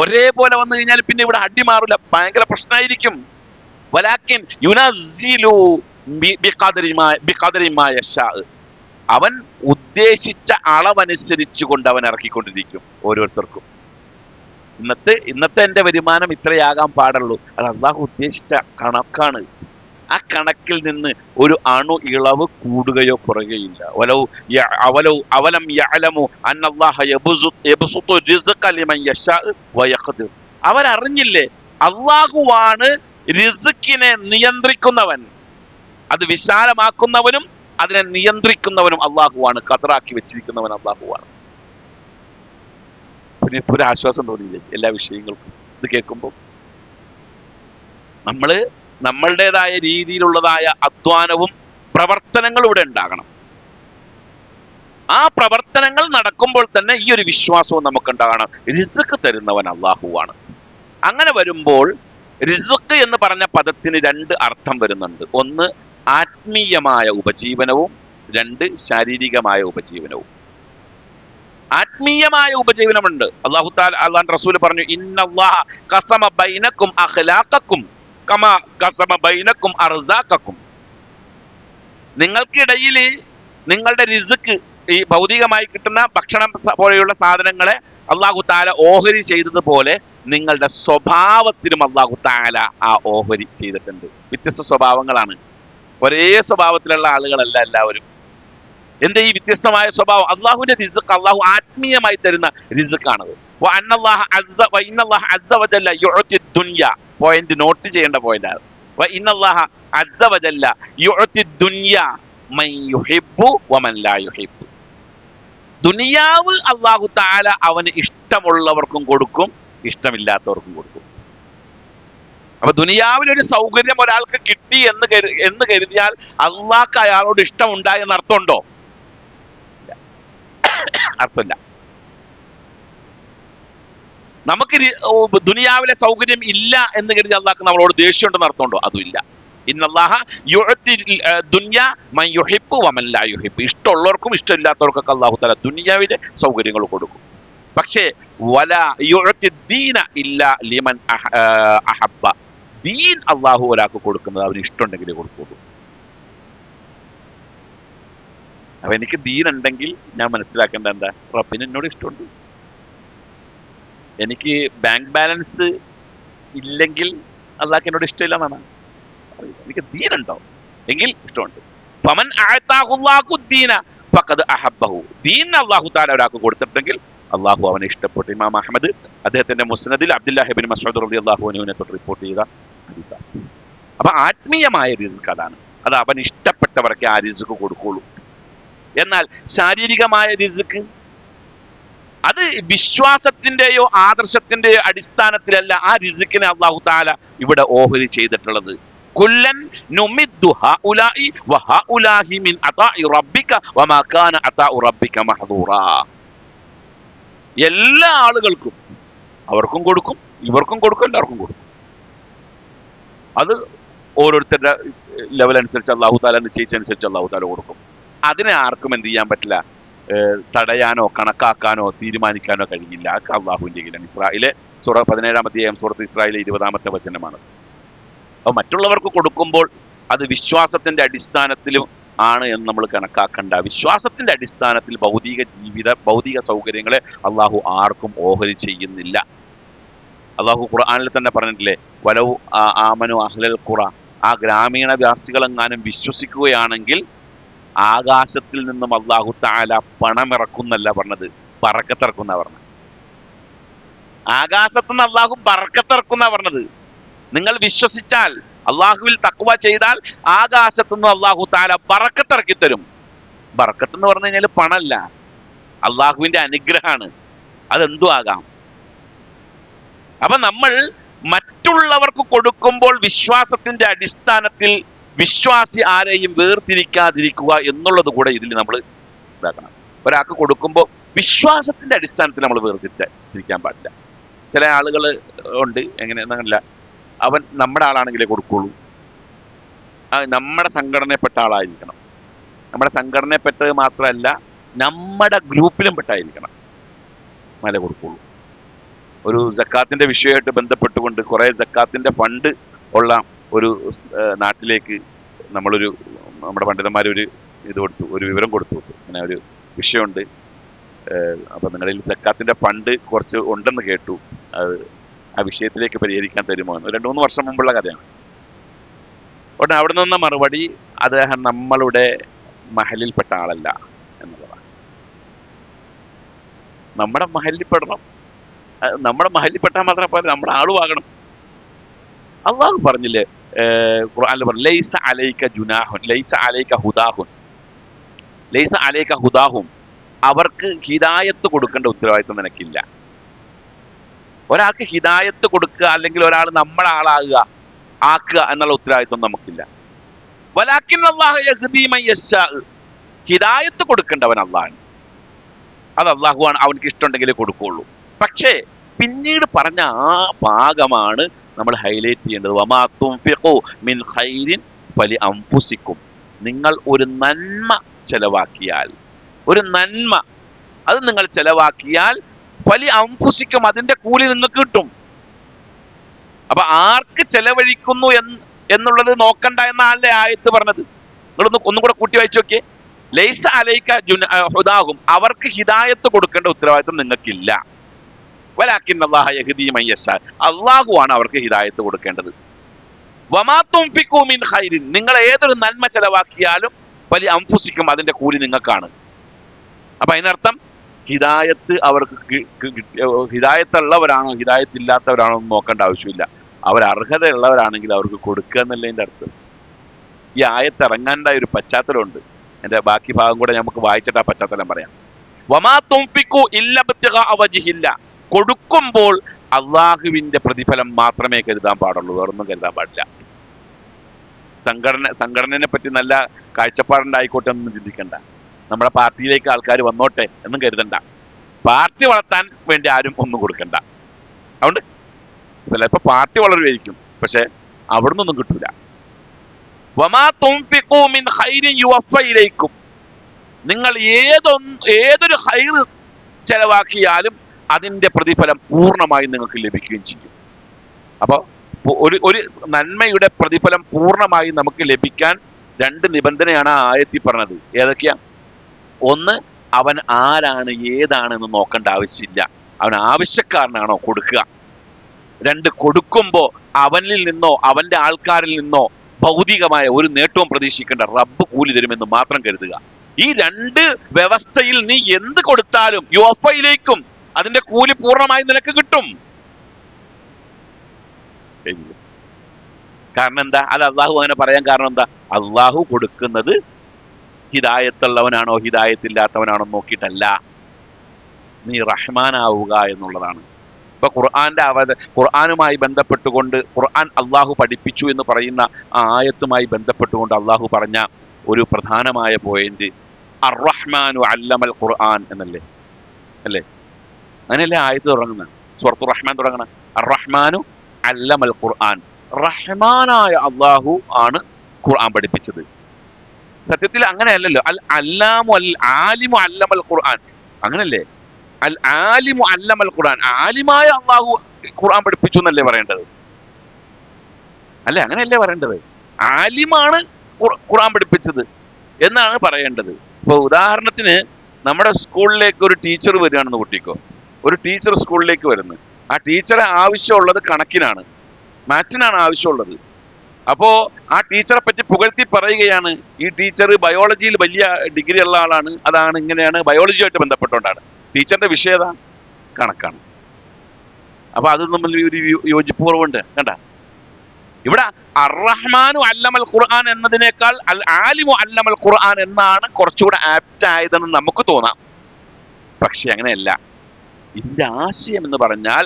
ഒരേപോലെ വന്നു കഴിഞ്ഞാൽ പിന്നെ ഇവിടെ അടി മാറില്ല, ഭയങ്കര പ്രശ്നമായിരിക്കും. വലാകിൻ യുനസ്സിലു ബിഖദരി മാ യശാ, അവൻ ഉദ്ദേശിച്ച അളവനുസരിച്ചു കൊണ്ട് അവൻ ഇറക്കിക്കൊണ്ടിരിക്കും ഓരോരുത്തർക്കും. ഇന്നത്തെ എന്റെ വരുമാനം ഇത്രയാകാൻ പാടുള്ളൂ, അത് അള്ളാഹു ഉദ്ദേശിച്ച കണക്കാണ്. ആ കണക്കിൽ നിന്ന് ഒരു അണു ഇളവ് കൂടുകയോ കുറയുകയില്ല. അവലം യഅലമു അന്നല്ലാഹ യബ്സുതു റിസ്ഖ ലിമൻ യശാ വയഖ്ദിർ, അവരറിഞ്ഞില്ലേ അള്ളാഹുവാണ് റിസ്കിനെ നിയന്ത്രിക്കുന്നവൻ, അത് വിശാലമാക്കുന്നവനും അതിനെ നിയന്ത്രിക്കുന്നവനും അള്ളാഹുവാണ്, ഖദറാക്കി വെച്ചിരിക്കുന്നവൻ അള്ളാഹുവാണ്. പിന്നെ ഇപ്പോൾ ഒരു ആശ്വാസം തോന്നിയില്ലേ എല്ലാ വിഷയങ്ങൾക്കും? ഇത് കേൾക്കുമ്പോൾ നമ്മളുടേതായ രീതിയിലുള്ളതായ അധ്വാനവും പ്രവർത്തനങ്ങളും ഇവിടെ ഉണ്ടാകണം. ആ പ്രവർത്തനങ്ങൾ നടക്കുമ്പോൾ തന്നെ ഈ ഒരു വിശ്വാസവും നമുക്കുണ്ടാകണം, റിസ്ക് തരുന്നവൻ അള്ളാഹുവാണ്. അങ്ങനെ വരുമ്പോൾ റിസ്ക് എന്ന് പറഞ്ഞ പദത്തിന് രണ്ട് അർത്ഥം വരുന്നുണ്ട്. ഒന്ന് ആത്മീയമായ ഉപജീവനവും, രണ്ട് ശാരീരികമായ ഉപജീവനവും. ആത്മീയമായ ഉപജീവനമുണ്ട്. അള്ളാഹു റസൂൽ പറഞ്ഞു, ഇന്നല്ലാഹ ഖസമ ബൈനക്കും അഖ്ലാഖക്കും കമാ ഖസമ ബൈനക്കും അർസാഖക്കും, നിങ്ങൾക്കിടയിൽ നിങ്ങളുടെ റിസ്ക്, ഈ ഭൗതികമായി കിട്ടുന്ന ഭക്ഷണം പോലെയുള്ള സാധനങ്ങളെ അള്ളാഹു താല ഓഹരി ചെയ്തതുപോലെ നിങ്ങളുടെ സ്വഭാവത്തിനും അള്ളാഹു താല ആ ഓഹരി ചെയ്തിട്ടുണ്ട്. വ്യത്യസ്ത സ്വഭാവങ്ങളാണ്, ഒരേ സ്വഭാവത്തിലുള്ള ആളുകളല്ല എല്ലാവരും. എന്താ ഈ വ്യത്യസ്തമായ സ്വഭാവം? അള്ളാഹുവിന്റെ റിസ്ക് അള്ളാഹു ആത്മീയമായി തരുന്ന റിസ്ക്കാണത്. പോയിന്റ് നോട്ട് ചെയ്യേണ്ട പോയിന്റാണ്. ദുനിയാവ് അള്ളാഹു തആല അവന് ഇഷ്ടമുള്ളവർക്കും കൊടുക്കും, ഇഷ്ടമില്ലാത്തവർക്കും കൊടുക്കും. അപ്പൊ ദുനിയാവിലൊരു സൗകര്യം ഒരാൾക്ക് കിട്ടി എന്ന് കരുതിയാൽ അള്ളാഹ്ക്ക് അയാളോട് ഇഷ്ടമുണ്ടായി എന്ന് അർത്ഥമുണ്ടോ? അർത്ഥമില്ല. നമുക്ക് ദുനിയാവിലെ സൗകര്യം ഇല്ല എന്ന് കരുതി അള്ളാഹ്ക്ക് നമ്മളോട് ദേഷ്യം ഉണ്ടെന്ന് അർത്ഥമുണ്ടോ? അതുമില്ല. ഇന്നല്ലാഹ യുഅതി ദുനിയ മൻ യുഹിബ്ബു വമൻ ലാ യുഹിബ്ബു, ഇഷ്ടമുള്ളവർക്കും ഇഷ്ടമില്ലാത്തവർക്കൊക്കെ അള്ളാഹു തആല ദുനിയാവിലെ സൗകര്യങ്ങൾ കൊടുക്കും. പക്ഷേ വലാ യുഅതി ദീന ഇല്ലാ ലിമൻ അഹബ്ബ, ദീൻ അള്ളാഹു ഒരാൾക്ക് കൊടുക്കുന്നത് അവന് ഇഷ്ടമുണ്ടെങ്കിലേ കൊടുക്കുള്ളൂ. അപ്പൊ എനിക്ക് ദീൻ ഉണ്ടെങ്കിൽ ഞാൻ മനസ്സിലാക്കേണ്ട എന്താ? റബ്ബിന് എന്നോട് ഇഷ്ടമുണ്ട്. എനിക്ക് ബാങ്ക് ബാലൻസ് ഇല്ലെങ്കിൽ അള്ളാഹ്ക്ക് എന്നോട് ഇഷ്ടമില്ല എന്നാണ്. എനിക്ക് ദീൻ ഉണ്ടോ എങ്കിൽ ഇഷ്ടമുണ്ട്. ഫമൻ അഅതാഹുല്ലാഹു ദീന ഫഖദ് അഹബ്ബഹു, ദീൻ അള്ളാഹു തആല ഒരാൾക്ക് കൊടുത്തിട്ടുണ്ടെങ്കിൽ അള്ളാഹു അവനെ ഇഷ്ടപ്പെട്ടു. ഇമാം അഹ്മദ് അദ്ദേഹത്തിന്റെ മുസ്നദിൽ അബ്ദുല്ലാഹി ഇബ്നു മസ്ഊദ് റളിയല്ലാഹു അൻഹുവിനെ തൊട്ട് റിപ്പോർട്ട് ചെയ്ത ഹദീസാണ്. അപ്പൊ ആത്മീയമായ റിസ്ക് അതാണ്, അത് അവൻ ഇഷ്ടപ്പെട്ടവർക്ക് ആ റിസ്ക് കൊടുക്കുള്ളൂ. എന്നാൽ ശാരീരികമായ റിസ്ക് അത് വിശ്വാസത്തിന്റെയോ ആദർശത്തിന്റെയോ അടിസ്ഥാനത്തിലല്ല ആ റിസ്കിനെ അല്ലാഹു തആല ഇവിടെ ഓഹരി ചെയ്തിട്ടുള്ളത്. കുല്ലൻ നുമിദ്ദു ഹഉലാഇ വഹഉലാഹി മിൻ അതാഇ റബ്ബിക വമാ കാന അതാഉ റബ്ബിക മഹ്ദൂറാ. എല്ലാ ആളുകൾക്കും അവർക്കും കൊടുക്കും, ഇവർക്കും കൊടുക്കും, എല്ലാവർക്കും കൊടുക്കും. അത് ഓരോരുത്തരുടെ ലെവൽ അനുസരിച്ച് അള്ളാഹു താല നിശ്ചയിച്ചനുസരിച്ച് അള്ളാഹു താല കൊടുക്കും. അതിനെ ആർക്കും എന്ത് ചെയ്യാൻ പറ്റില്ല, തടയാനോ കണക്കാക്കാനോ തീരുമാനിക്കാനോ കഴിയില്ല. അള്ളാഹുവിന്റെ കീഴിലാണ്. ഇസ്രായേലെ 17-ാം അധ്യായം സൂറത്ത് ഇസ്രായേലിലെ 20-ാമത്തെ വചനമാണ്. അപ്പോൾ മറ്റുള്ളവർക്ക് കൊടുക്കുമ്പോൾ അത് വിശ്വാസത്തിന്റെ അടിസ്ഥാനത്തിലും ആണ് എന്ന് നമ്മൾ കണക്കാക്കണ്ട. വിശ്വാസത്തിന്റെ അടിസ്ഥാനത്തിൽ ഭൗതിക സൗകര്യങ്ങളെ അള്ളാഹു ആർക്കും ഓഹരി ചെയ്യുന്നില്ല. അള്ളാഹു ഖുർആനിൽ തന്നെ പറഞ്ഞിട്ടില്ലേ, വലൗ ആമനു അഹ്ലൽ ഖുറ, ആ ഗ്രാമീണവാസികളെങ്ങാനും വിശ്വസിക്കുകയാണെങ്കിൽ ആകാശത്തിൽ നിന്നും അള്ളാഹു തആല പണമിറക്കുന്നല്ല പറഞ്ഞത്, ബറക്കത്തിറക്കുന്ന പറഞ്ഞത്. ആകാശത്തുനിന്ന് അള്ളാഹു ബറക്കത്തിറക്കുന്ന പറഞ്ഞത്. നിങ്ങൾ വിശ്വസിച്ചാൽ, അള്ളാഹുവിൽ തഖ്വ ചെയ്താൽ ആകാശത്തുനിന്ന് അള്ളാഹു തആല ബറക്കത്തിറക്കി തരും. ബറക്കത്ത് എന്ന് പറഞ്ഞു കഴിഞ്ഞാൽ പണല്ല, അള്ളാഹുവിന്റെ അനുഗ്രഹമാണ്. അതെന്തു ആകാം. അപ്പൊ നമ്മൾ മറ്റുള്ളവർക്ക് കൊടുക്കുമ്പോൾ വിശ്വാസത്തിന്റെ അടിസ്ഥാനത്തിൽ വിശ്വാസി ആരെയും വേർതിരിക്കാതിരിക്കുക എന്നുള്ളത് കൂടെ ഇതിൽ നമ്മൾ ഇതാക്കണം. ഒരാൾക്ക് കൊടുക്കുമ്പോൾ വിശ്വാസത്തിന്റെ അടിസ്ഥാനത്തിൽ നമ്മൾ വേർതിരിക്കാൻ പാടില്ല. ചില ആളുകൾ ഉണ്ട് എങ്ങനെയെന്നല്ല, അവൻ നമ്മുടെ ആളാണെങ്കിലേ കൊടുക്കുള്ളൂ, നമ്മുടെ സംഘടനയിൽപ്പെട്ട ആളായിരിക്കണം, നമ്മുടെ സംഘടനയിൽപ്പെട്ടത് മാത്രമല്ല നമ്മുടെ ഗ്രൂപ്പിലും പെട്ടായിരിക്കണം എന്നാലേ കൊടുക്കുള്ളൂ. ഒരു സക്കാത്തിന്റെ വിഷയമായിട്ട് ബന്ധപ്പെട്ടുകൊണ്ട് കുറെ സക്കാത്തിന്റെ ഫണ്ട് ഉള്ള ഒരു നാട്ടിലേക്ക് നമ്മുടെ പണ്ഡിതന്മാരൊരു ഇത് കൊടുത്തു, ഒരു വിവരം കൊടുത്തു. അങ്ങനെ ഒരു വിഷയമുണ്ട്, അപ്പൊ നിങ്ങളിൽ സക്കാത്തിന്റെ ഫണ്ട് കുറച്ച് ഉണ്ടെന്ന് കേട്ടു, അത് ആ വിഷയത്തിലേക്ക് പരിഹരിക്കാൻ തരുമോ എന്ന്. 2-3 വർഷം മുമ്പുള്ള കഥയാണ്. ഉടനെ അവിടെ നിന്ന മറുപടി, അദ്ദേഹം നമ്മളുടെ മഹലിൽപ്പെട്ട ആളല്ല എന്നുള്ളതാണ്. നമ്മുടെ മഹലിൽപ്പെടണം, നമ്മുടെ മഹലിൽപ്പെട്ടാൽ മാത്രം പോലെ നമ്മുടെ ആളുമാകണം. അള്ളാഹു പറഞ്ഞില്ലേ ഖുർആനിൽ പറഞ്ഞു, ലൈസ അലൈക ജുനാഹുൻ ലൈസ അലൈക ഹുദാഹുൻ ലൈസ അലൈക ഹുദാഹും, അവർക്ക് ഹിദായത്ത് കൊടുക്കേണ്ട ഉത്തരവാദിത്വം നിനക്കില്ല. ഒരാൾക്ക് ഹിദായത്ത് കൊടുക്കുക അല്ലെങ്കിൽ ഒരാൾ നമ്മുടെ ആളാകുക ആക്കുക എന്നുള്ള ഉത്തരവാദിത്വം നമുക്കില്ല. വലാകിൻ അല്ലാഹു യഹ്ദീ മൻ യശാ, ഹിദായത്ത് കൊടുക്കേണ്ടവൻ അള്ളാഹുവാണ്. അത് അള്ളാഹുവാണ്, അവനക്ക് ഇഷ്ടമുണ്ടെങ്കിലേ കൊടുക്കുള്ളൂ. പക്ഷേ പിന്നീട് പറഞ്ഞ ആ ഭാഗമാണ് നമ്മൾ ഹൈലൈറ്റ് ചെയ്യേണ്ടത്. വമാ തുൻഫിഖു മിൻ ഖൈരിൻ ഫലി അൻഫുസിക്കും, നിങ്ങൾ ഒരു നന്മ ചെലവാക്കിയാൽ, ഒരു നന്മ അത് നിങ്ങൾ ചെലവാക്കിയാൽ ഫലി അൻഫുസിക്കും, അതിന്റെ കൂലി നിങ്ങൾക്ക് കിട്ടും. അപ്പൊ ആർക്ക് ചെലവഴിക്കുന്നു എന്നുള്ളത് നോക്കണ്ട എന്നാണല്ലേ ആയത്ത് പറഞ്ഞത്. നിങ്ങളൊന്ന് ഒന്നും കൂടെ കൂട്ടി വായിച്ചു നോക്കിയേ. ലൈസ അലൈക ഹുദാഹും, അവർക്ക് ഹിദായത്ത് കൊടുക്കേണ്ട ഉത്തരവാദിത്വം നിങ്ങൾക്കില്ല. വലാകിൻ അല്ലാഹു യഹ്ദീ മൻ യശാ, അല്ലാഹുവാണ് അവർക്ക് ഹിദായത്ത് കൊടുക്കേണ്ടത്. വമാ തുൻഫിഖു മിൻ ഖൈരിൻ, നിങ്ങൾ ഏതൊരു നന്മ ചെലവാക്കിയാലും ഫലി അൻഫുസിക്കും, അതിന്റെ കൂലി നിങ്ങൾക്കാണ്. അപ്പൊ അതിനർത്ഥം ഹിദായത്ത് അവർക്ക് ഹിദായത്തുള്ളവരാണോ ഹിദായത്ത് ഇല്ലാത്തവരാണോ എന്ന് നോക്കേണ്ട ആവശ്യമില്ല. അവർ അർഹതയുള്ളവരാണെങ്കിൽ അവർക്ക് കൊടുക്കുക എന്നതിൻ്റെ അർത്ഥം. ഈ ആയത്ത് ഇറങ്ങാണ്ടായ ഒരു പശ്ചാത്തലമുണ്ട്. എൻ്റെ ബാക്കി ഭാഗം കൂടെ നമുക്ക് വായിച്ചിട്ട് ആ പശ്ചാത്തലം പറയാം. വമാ തുൻഫിഖു ഇല്ല ഇബ്തിഗാഅ വജ്ഹില്ല, കൊടുക്കുമ്പോൾ അള്ളാഹുവിന്റെ പ്രതിഫലം മാത്രമേ കരുതാൻ പാടുള്ളൂ, വേറൊന്നും കരുതാൻ പാടില്ല. സംഘടനയെ പറ്റി നല്ല കാഴ്ചപ്പാടുണ്ടായിക്കോട്ടെ എന്നൊന്നും ചിന്തിക്കണ്ട. നമ്മുടെ പാർട്ടിയിലേക്ക് ആൾക്കാർ വന്നോട്ടെ എന്നും കരുതണ്ട. പാർട്ടി വളർത്താൻ വേണ്ടി ആരും ഒന്നും കൊടുക്കണ്ട. അതുകൊണ്ട് ചിലപ്പോൾ പാർട്ടി വളരുമായിരിക്കും, പക്ഷെ അവിടെ നിന്നൊന്നും കിട്ടൂല. വമാ തുൻഫിഖു മിൻ ഖൈരിൻ യുവഫ ഇലൈക്കും, നിങ്ങൾ ഏതൊരു ഖൈർ ചെലവാക്കിയാലും അതിന്റെ പ്രതിഫലം പൂർണ്ണമായി നിങ്ങൾക്ക് ലഭിക്കുകയും ചെയ്യും. അപ്പോൾ ഒരു നന്മയുടെ പ്രതിഫലം പൂർണ്ണമായി നമുക്ക് ലഭിക്കാൻ 2 നിബന്ധനയാണ് ആ ആയത്തിൽ പറഞ്ഞത്. ഏതൊക്കെയാ? ഒന്ന്, അവൻ ആരാണ് ഏതാണെന്ന് നോക്കേണ്ട ആവശ്യമില്ല, അവൻ ആവശ്യക്കാരനാണോ കൊടുക്കുക. 2, കൊടുക്കുമ്പോൾ അവനിൽ നിന്നോ അവന്റെ ആൾക്കാരിൽ നിന്നോ ഭൗതികമായ ഒരു നേട്ടവും പ്രതീക്ഷിക്കേണ്ട, റബ്ബ് കൂലി തരുമെന്ന് മാത്രം കരുതുക. ഈ 2 വ്യവസ്ഥയിൽ നീ എന്ത് കൊടുത്താലും യുവഫയിലേക്കും അതിന്റെ കൂലി പൂർണ്ണമായി നിനക്ക് കിട്ടും. കാരണം എന്താ? അത് അള്ളാഹു അങ്ങനെ പറയാൻ കാരണം എന്താ? അള്ളാഹു കൊടുക്കുന്നത് ഹിദായത്തുള്ളവനാണോ ഹിദായത്തില്ലാത്തവനാണോ നോക്കിയിട്ടല്ല, നീ റഹ്മാനാവുക എന്നുള്ളതാണ്. ഇപ്പൊ ഖുർആനുമായി ബന്ധപ്പെട്ടുകൊണ്ട് ഖുർആൻ അള്ളാഹു പഠിപ്പിച്ചു എന്ന് പറയുന്ന ആ ആയത്തുമായി ബന്ധപ്പെട്ടുകൊണ്ട് അള്ളാഹു പറഞ്ഞ ഒരു പ്രധാനമായ പോയിന്റ് അർ-റഹ്മാനു അല്ലമൽ ഖുർആൻ എന്നല്ലേ, അല്ലേ? അങ്ങനെയല്ലേ ആയത്ത് തുടങ്ങുന്നത്, സൂറത്തുർ റഹ്മാൻ തുടങ്ങണം. അർ-റഹ്മാനു അല്ലമൽ ഖുർആൻ, റഹ്മാനായ അള്ളാഹു ആണ് ഖുർആൻ പഠിപ്പിച്ചത്. സത്യത്തിൽ അങ്ങനെയല്ലല്ലോ. അൽ അല്ലാമു അൽ ആലിമു അല്ലമൽ ഖുർആൻ, അങ്ങനല്ലേ? അൽ ആലിമു അല്ലമൽ ഖുർആൻ, ആലിമായ അള്ളാഹു ഖുർആൻ പഠിപ്പിച്ചു എന്നല്ലേ പറയേണ്ടത്? അല്ലെ, അങ്ങനെയല്ലേ പറയേണ്ടത്? ആലിമാണ് ഖുർആൻ പഠിപ്പിച്ചത് എന്നാണ് പറയേണ്ടത്. ഇപ്പൊ ഉദാഹരണത്തിന് നമ്മുടെ സ്കൂളിലേക്ക് ഒരു ടീച്ചർ വരികയാണെന്ന് കൂട്ടിക്കോ. ഒരു ടീച്ചർ സ്കൂളിലേക്ക് വരുന്നു. ആ ടീച്ചറെ ആവശ്യമുള്ളത് കണക്കിനാണ്, മാത്സിനാണ് ആവശ്യമുള്ളത്. അപ്പോ ആ ടീച്ചറെ പറ്റി പുകഴ്ത്തി പറയുകയാണ്, ഈ ടീച്ചർ ബയോളജിയിൽ വലിയ ഡിഗ്രി ഉള്ള ആളാണ്, അതാണ് ഇങ്ങനെയാണ്, ബയോളജിയുമായിട്ട് ബന്ധപ്പെട്ടുകൊണ്ടാണ്. ടീച്ചറിന്റെ വിഷയത കണക്കാണ്. അപ്പൊ അത് തമ്മിൽ ഒരു യോജിപ്പ് കുറവുണ്ട്. കണ്ട, ഇവിടെ അർറഹ്മാനു അല്ലമൽ ഖുർആൻ എന്നതിനേക്കാൾ അൽ ആലിമു അല്ലമൽ ഖുർആൻ എന്നാണ് കുറച്ചുകൂടെ ആപ്റ്റ് ആയതെന്ന് നമുക്ക് തോന്നാം. പക്ഷെ അങ്ങനെയല്ല. ഇതിന്റെ ആശയം എന്ന് പറഞ്ഞാൽ,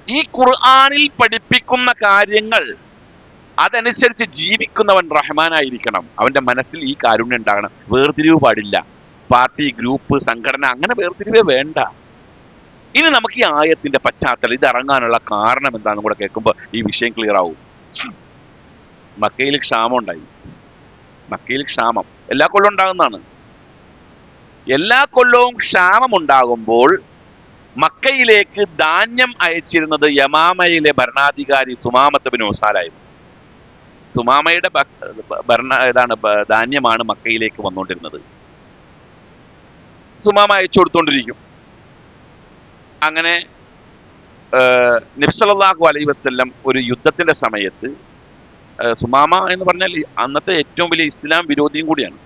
ഈ ഖുർആനിൽ പഠിപ്പിക്കുന്ന കാര്യങ്ങൾ അതനുസരിച്ച് ജീവിക്കുന്നവൻ റഹ്മാനായിരിക്കണം. അവന്റെ മനസ്സിൽ ഈ കാരുണ്യം ഉണ്ടാകണം. വേർതിരിവ് പാടില്ല. പാർട്ടി, ഗ്രൂപ്പ്, സംഘടന, അങ്ങനെ വേർതിരിവേ വേണ്ട. ഇനി നമുക്ക് ഈ ആയത്തിന്റെ പശ്ചാത്തലം, ഇത് ഇറങ്ങാനുള്ള കാരണം എന്താണെന്ന് കൂടെ കേൾക്കുമ്പോൾ ഈ വിഷയം ക്ലിയർ ആവും. മക്കയിൽ ക്ഷാമം ഉണ്ടായി. മക്കയിൽ ക്ഷാമം എല്ലാ കൊല്ലവും ഉണ്ടാകുന്നതാണ്. എല്ലാ കൊല്ലവും ക്ഷാമം ഉണ്ടാകുമ്പോൾ മക്കയിലേക്ക് ധാന്യം അയച്ചിരുന്നത് യമാമയിലെ ഭരണാധികാരി സുമാമത്ത് ബിൻ ഉസാലായിരുന്നു. സുമാമയുടെ ധാന്യമാണ് മക്കയിലേക്ക് വന്നുകൊണ്ടിരുന്നത്. സുമാമ അയച്ചു കൊടുത്തോണ്ടിരിക്കും. അങ്ങനെ നബി സല്ലല്ലാഹു അലൈഹി വസല്ലം ഒരു യുദ്ധത്തിന്റെ സമയത്ത്, സുമാമ എന്ന് പറഞ്ഞാൽ അന്നത്തെ ഏറ്റവും വലിയ ഇസ്ലാം വിരോധിയും കൂടിയാണ്.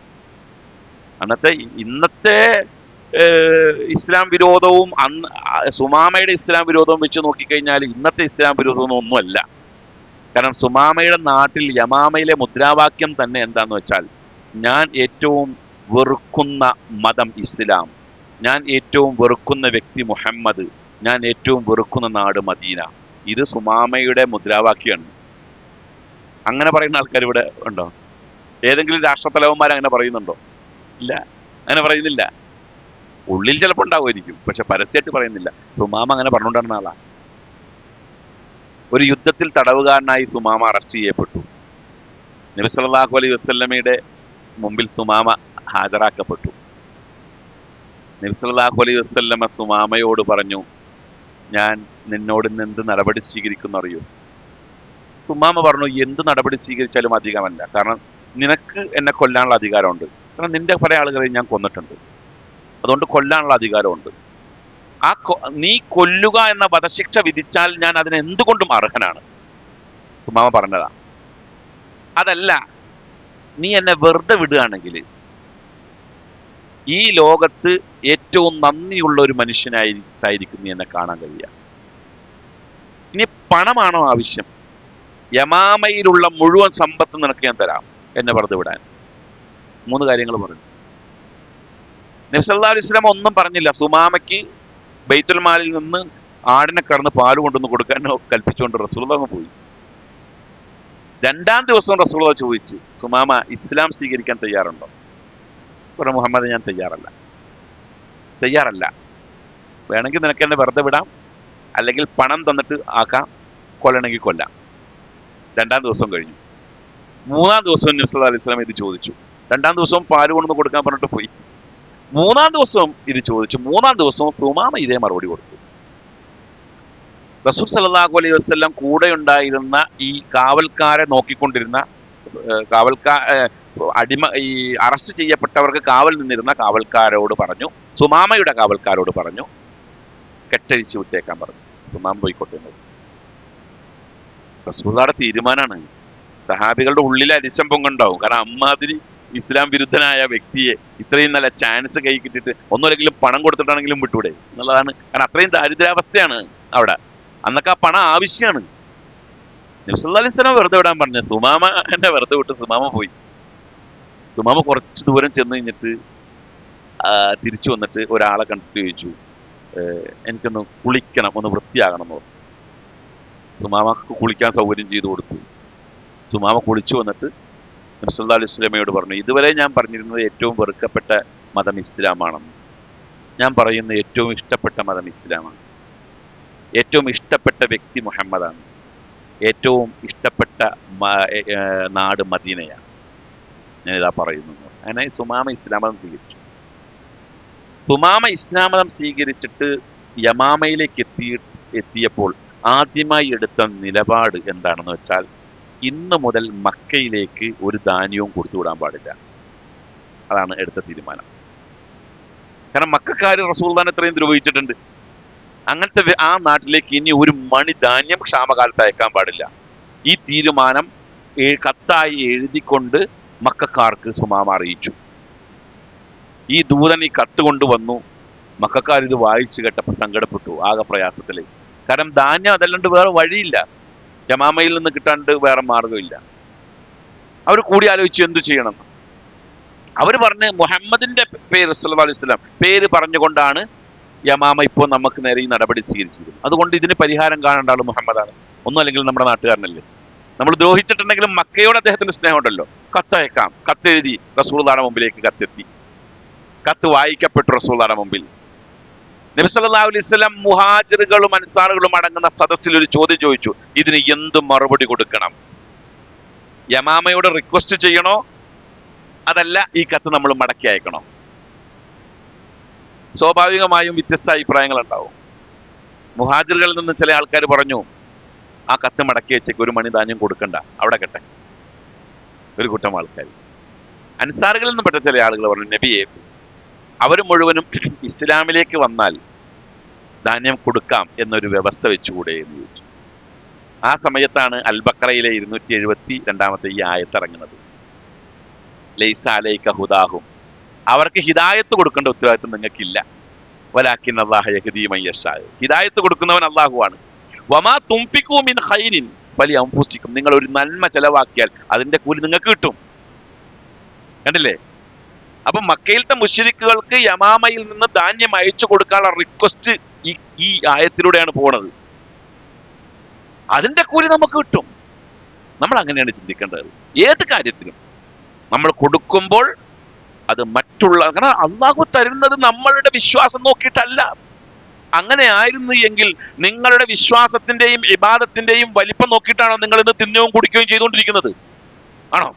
ഇന്നത്തെ ഇസ്ലാം വിരോധവും സുമാമയുടെ ഇസ്ലാം വിരോധവും വെച്ച് നോക്കിക്കഴിഞ്ഞാൽ ഇന്നത്തെ ഇസ്ലാം വിരോധവും ഒന്നുമല്ല. കാരണം സുമാമയുടെ നാട്ടിൽ യമാമയിലെ മുദ്രാവാക്യം തന്നെ എന്താന്ന് വെച്ചാൽ, ഞാൻ ഏറ്റവും വെറുക്കുന്ന മതം ഇസ്ലാം, ഞാൻ ഏറ്റവും വെറുക്കുന്ന വ്യക്തി മുഹമ്മദ്, ഞാൻ ഏറ്റവും വെറുക്കുന്ന നാട് മദീന. ഇത് സുമാമയുടെ മുദ്രാവാക്യമാണ്. അങ്ങനെ പറയുന്ന ആൾക്കാർ ഇവിടെ ഉണ്ടോ? ഏതെങ്കിലും രാഷ്ട്രത്തലവന്മാർ അങ്ങനെ പറയുന്നുണ്ടോ? ഇല്ല, അങ്ങനെ പറയുന്നില്ല. ഉള്ളിൽ ചിലപ്പോൾ ഉണ്ടാവുമായിരിക്കും, പക്ഷെ പരസ്യമായിട്ട് പറയുന്നില്ല. സുമാമ അങ്ങനെ പറഞ്ഞുകൊണ്ടിരുന്ന ആളാ. ഒരു യുദ്ധത്തിൽ തടവുകാരനായി സുമാമ അറസ്റ്റ് ചെയ്യപ്പെട്ടു. നബി സല്ലല്ലാഹു അലൈഹി വസല്ലമയുടെ മുമ്പിൽ സുമാമ ഹാജരാക്കപ്പെട്ടു. നബി സല്ലല്ലാഹു അലൈഹി വസല്ലമ സുമാമയോട് പറഞ്ഞു, ഞാൻ നിന്നോട് ഇന്ന് എന്ത് നടപടി സ്വീകരിക്കുന്നു അറിയൂ? സുമാമ പറഞ്ഞു, എന്ത് നടപടി സ്വീകരിച്ചാലും അധികമല്ല. കാരണം നിനക്ക് എന്നെ കൊല്ലാനുള്ള അധികാരമുണ്ട്. കാരണം നിന്റെ പല ആളുകളെയും ഞാൻ കൊന്നിട്ടുണ്ട്, അതുകൊണ്ട് കൊല്ലാനുള്ള അധികാരമുണ്ട്. നീ കൊല്ലുക എന്ന വധശിക്ഷ വിധിച്ചാൽ ഞാൻ അതിന് എന്തുകൊണ്ടും അർഹനാണ്. സുമാമ പറഞ്ഞതാ. അതല്ല, നീ എന്നെ വെറുതെ വിടുകയാണെങ്കിൽ ഈ ലോകത്ത് ഏറ്റവും നന്ദിയുള്ള ഒരു മനുഷ്യനായിരിക്കും നീ എന്നെ കാണാൻ കഴിയുക. ഇനി പണമാണോ ആവശ്യം? യമാമയിലുള്ള മുഴുവൻ സമ്പത്ത് നിനക്ക് ഞാൻ തരാം, എന്നെ വെറുതെ വിടാൻ. 3 കാര്യങ്ങൾ പറഞ്ഞു. നബി സല്ലല്ലാഹു അലൈഹി വസല്ലം ഒന്നും പറഞ്ഞില്ല. സുമാമയ്ക്ക് ബൈത്തുൽ മാലിൽ നിന്ന് ആടിനെ കടന്ന് പാല് കൊണ്ടുവന്ന് കൊടുക്കാൻ കൽപ്പിച്ചുകൊണ്ട് റസൂലുള്ളാഹി പോയി. 2-ാം ദിവസം റസൂലുള്ളാഹി ചോദിച്ചു, സുമാമ ഇസ്ലാം സ്വീകരിക്കാൻ തയ്യാറുണ്ടോ? പറഞ്ഞു, മുഹമ്മദ് ഞാൻ തയ്യാറല്ല. വേണമെങ്കിൽ നിനക്ക് എന്നെ വെറുതെ വിടാം, അല്ലെങ്കിൽ പണം തന്നിട്ട് ആക്കാം, കൊല്ലണമെങ്കിൽ കൊല്ലാം. 2-ാം ദിവസം കഴിഞ്ഞു. 3-ാം ദിവസവും നബി സല്ലല്ലാഹു അലൈഹി വസല്ലം ഇത് ചോദിച്ചു. 2-ാം ദിവസവും പാല് കൊണ്ടുവന്ന് കൊടുക്കാൻ പറഞ്ഞിട്ട് പോയി. 3-ാം ദിവസവും ഇത് ചോദിച്ചു. 3-ാം ദിവസവും സുമാമ ഇതേ മറുപടി കൊടുത്തു. റസൂൽ സല്ലല്ലാഹു അലൈഹി വസല്ലം കൂടെ ഉണ്ടായിരുന്ന ഈ കാവൽക്കാരെ നോക്കിക്കൊണ്ടിരുന്ന ഈ അറസ്റ്റ് ചെയ്യപ്പെട്ടവർക്ക് കാവൽ നിന്നിരുന്ന കാവൽക്കാരോട് പറഞ്ഞു, സുമാമയുടെ കാവൽക്കാരോട് പറഞ്ഞു, കെട്ടഴിച്ചു വിട്ടേക്കാൻ പറഞ്ഞു. സുമാമ പോയിക്കോട്ടെ എന്ന്. റസൂലുള്ളാഹിയുടെ തീരുമാനമാണ്. സഹാബികളുടെ ഉള്ളിൽ അരിശം പൊങ്ങുണ്ടാവും. കാരണം അമ്മാതിരി ഇസ്ലാം വിരുദ്ധനായ വ്യക്തിയെ ഇത്രയും നല്ല ചാൻസ് കൈ കിട്ടിയിട്ട് ഒന്നുമല്ലെങ്കിലും പണം കൊടുത്തിട്ടാണെങ്കിലും വിട്ടൂടെ എന്നുള്ളതാണ്. കാരണം അത്രയും ദാരിദ്ര്യാവസ്ഥയാണ് അവിടെ. അന്നൊക്കെ ആ പണം ആവശ്യമാണ്. നബി സല്ലല്ലാഹു അലൈഹി വസല്ലം വെറുതെ വിടാൻ പറഞ്ഞു. സുമാമ എന്നെ വെറുതെ വിട്ട് സുമാമ പോയി. സുമാമ കുറച്ച് ദൂരം ചെന്ന് കഴിഞ്ഞിട്ട് തിരിച്ചു വന്നിട്ട് ഒരാളെ കണ്ടിട്ട് ചോദിച്ചു, എനിക്കൊന്ന് കുളിക്കണം, ഒന്ന് വൃത്തിയാകണം എന്ന് പറഞ്ഞു. സുമാമക്ക് കുളിക്കാൻ സൗകര്യം ചെയ്തു കൊടുത്തു. സുമാമ കുളിച്ചു വന്നിട്ട് നബി സല്ലല്ലാഹു അലൈഹി വസല്ലമയോട് പറഞ്ഞു, ഇതുവരെ ഞാൻ പറഞ്ഞിരുന്നത് ഏറ്റവും വെറുക്കപ്പെട്ട മതം ഇസ്ലാമാണെന്ന്. ഞാൻ പറയുന്ന ഏറ്റവും ഇഷ്ടപ്പെട്ട മതം ഇസ്ലാമാണ്. ഏറ്റവും ഇഷ്ടപ്പെട്ട വ്യക്തി മുഹമ്മദാണ്. ഏറ്റവും ഇഷ്ടപ്പെട്ട നാട് മദീനയാണ്. ഞാനിതാ പറയുന്നു. അങ്ങനെ സുമാമ ഇസ്ലാം മതം സ്വീകരിച്ചു. സുമാമ ഇസ്ലാം മതം സ്വീകരിച്ചിട്ട് യമാമയിലേക്ക് എത്തിയപ്പോൾ ആദ്യമായി എടുത്ത നിലപാട് എന്താണെന്ന് വെച്ചാൽ, ഇന്ന് മുതൽ മക്കയിലേക്ക് ഒരു ധാന്യവും കൊടുത്തുവിടാൻ പാടില്ല. അതാണ് എടുത്ത തീരുമാനം. കാരണം മക്കാർ റസൂലുള്ളാഹിനെ ഇത്രയും ദ്രോഹിച്ചിട്ടുണ്ട്. അങ്ങനത്തെ ആ നാട്ടിലേക്ക് ഇനി ഒരു മണി ധാന്യം ക്ഷാമകാലത്ത് അയക്കാൻ പാടില്ല. ഈ തീരുമാനം കത്തായി എഴുതിക്കൊണ്ട് മക്കാർക്ക് സുമാമ അറിയിച്ചു. ഈ ദൂതൻ ഈ കത്ത് കൊണ്ടുവന്നു. മക്കാർ ഇത് വായിച്ചു കേട്ടപ്പോൾ സങ്കടപ്പെട്ടു, ആകെ പ്രയാസത്തില്. കാരണം ധാന്യം അതല്ലാണ്ട് വേറെ വഴിയില്ല, യമാമയിൽ നിന്ന് കിട്ടാണ്ട് വേറെ മാർഗമില്ല. അവർ കൂടി ആലോചിച്ച് എന്ത് ചെയ്യണം. അവർ പറഞ്ഞ് മുഹമ്മദിന്റെ പേര് സല്ലല്ലാഹു അലൈഹി വസല്ലം പേര് പറഞ്ഞുകൊണ്ടാണ് യമാമ ഇപ്പോൾ നമുക്ക് നേരെ ഈ നടപടി സ്വീകരിച്ചിരുന്നത്. അതുകൊണ്ട് ഇതിന് പരിഹാരം കാണേണ്ട ആൾ മുഹമ്മദാണ്. ഒന്നും അല്ലെങ്കിൽ നമ്മുടെ നാട്ടുകാരനല്ലേ. നമ്മൾ ദ്രോഹിച്ചിട്ടുണ്ടെങ്കിലും മക്കയോട് അദ്ദേഹത്തിന് സ്നേഹമുണ്ടല്ലോ. കത്തയക്കാം. കത്തെഴുതി റസൂലുള്ളാഹിയുടെ മുമ്പിലേക്ക് കത്തെത്തി. കത്ത് വായിക്കപ്പെട്ടു റസൂലുള്ളാഹിയുടെ മുമ്പിൽ. നബി സല്ലല്ലാഹു അലൈഹി വസല്ലം മുഹാജിറുകളും അൻസാറുകളും അടങ്ങുന്ന സദസ്സിൽ ഒരു ചോദ്യം ചോദിച്ചു. ഇതിന് എന്ത് മറുപടി കൊടുക്കണം? യമാമയോട് റിക്വസ്റ്റ് ചെയ്യണോ, അതല്ല ഈ കത്ത് നമ്മൾ മടക്കി അയക്കണോ? സ്വാഭാവികമായും വ്യത്യസ്ത അഭിപ്രായങ്ങൾ ഉണ്ടാവും. മുഹാജിറുകളിൽ നിന്ന് ചില ആൾക്കാർ പറഞ്ഞു, ആ കത്ത് മടക്കി വെച്ചേക്ക്, ഒരു മണി ധാന്യം കൊടുക്കണ്ട, അവിടെ കെട്ടെ. ഒരു കൂട്ടം ആൾക്കാർ. അൻസാറുകളിൽ നിന്ന് പെട്ട ചില ആളുകൾ പറഞ്ഞു, നബിയെ, അവർ മുഴുവനും ഇസ്ലാമിലേക്ക് വന്നാൽ ധാന്യം കൊടുക്കാം എന്നൊരു വ്യവസ്ഥ വെച്ചുകൂടെ എന്ന് ചോദിച്ചു. ആ സമയത്താണ് അൽ ബഖറയിലെ 272 ഈ ആയത്ത് ഇറങ്ങുന്നത്. ലൈസ അലൈക ഹുദാഹും, അവർക്ക് ഹിദായത്ത് കൊടുക്കേണ്ട ഉത്തരവാദിത്വം നിങ്ങൾക്കില്ല. വലാകിൻ അല്ലാഹു യഹ്ദീ മൻ യശാ, ഹിദായത്ത് കൊടുക്കുന്നവൻ അല്ലാഹുവാണ്. വമാ തുംഫിഖൂ മിൻ ഖൈരിൻ ഫലി അൻഫുസികും, നിങ്ങൾ ഒരു നന്മ ചെലവാക്കിയാൽ അതിന്റെ കൂലി നിങ്ങൾക്ക് കിട്ടും. കണ്ടില്ലേ? അപ്പൊ മക്കയിലത്തെ മുശ്രിക്കുകൾക്ക് യമാമയിൽ നിന്ന് ധാന്യം അയച്ചു കൊടുക്കാനുള്ള റിക്വസ്റ്റ് ഈ ആയത്തിലൂടെയാണ് പോണത്. അതിന്റെ കൂലി നമുക്ക് കിട്ടും. നമ്മൾ അങ്ങനെയാണ് ചിന്തിക്കേണ്ടത്. ഏത് കാര്യത്തിനും നമ്മൾ കൊടുക്കുമ്പോൾ അത് മറ്റുള്ള, കാരണം അള്ളാഹു തരുന്നത് നമ്മളുടെ വിശ്വാസം നോക്കിയിട്ടല്ല. അങ്ങനെ ആയിരുന്നു എങ്കിൽ നിങ്ങളുടെ വിശ്വാസത്തിന്റെയും ഇബാദത്തിന്റെയും വലിപ്പം നോക്കിയിട്ടാണോ നിങ്ങൾ ഇന്ന് തിന്നുകയും കുടിക്കുകയും ചെയ്തുകൊണ്ടിരിക്കുന്നത്? ആണോ?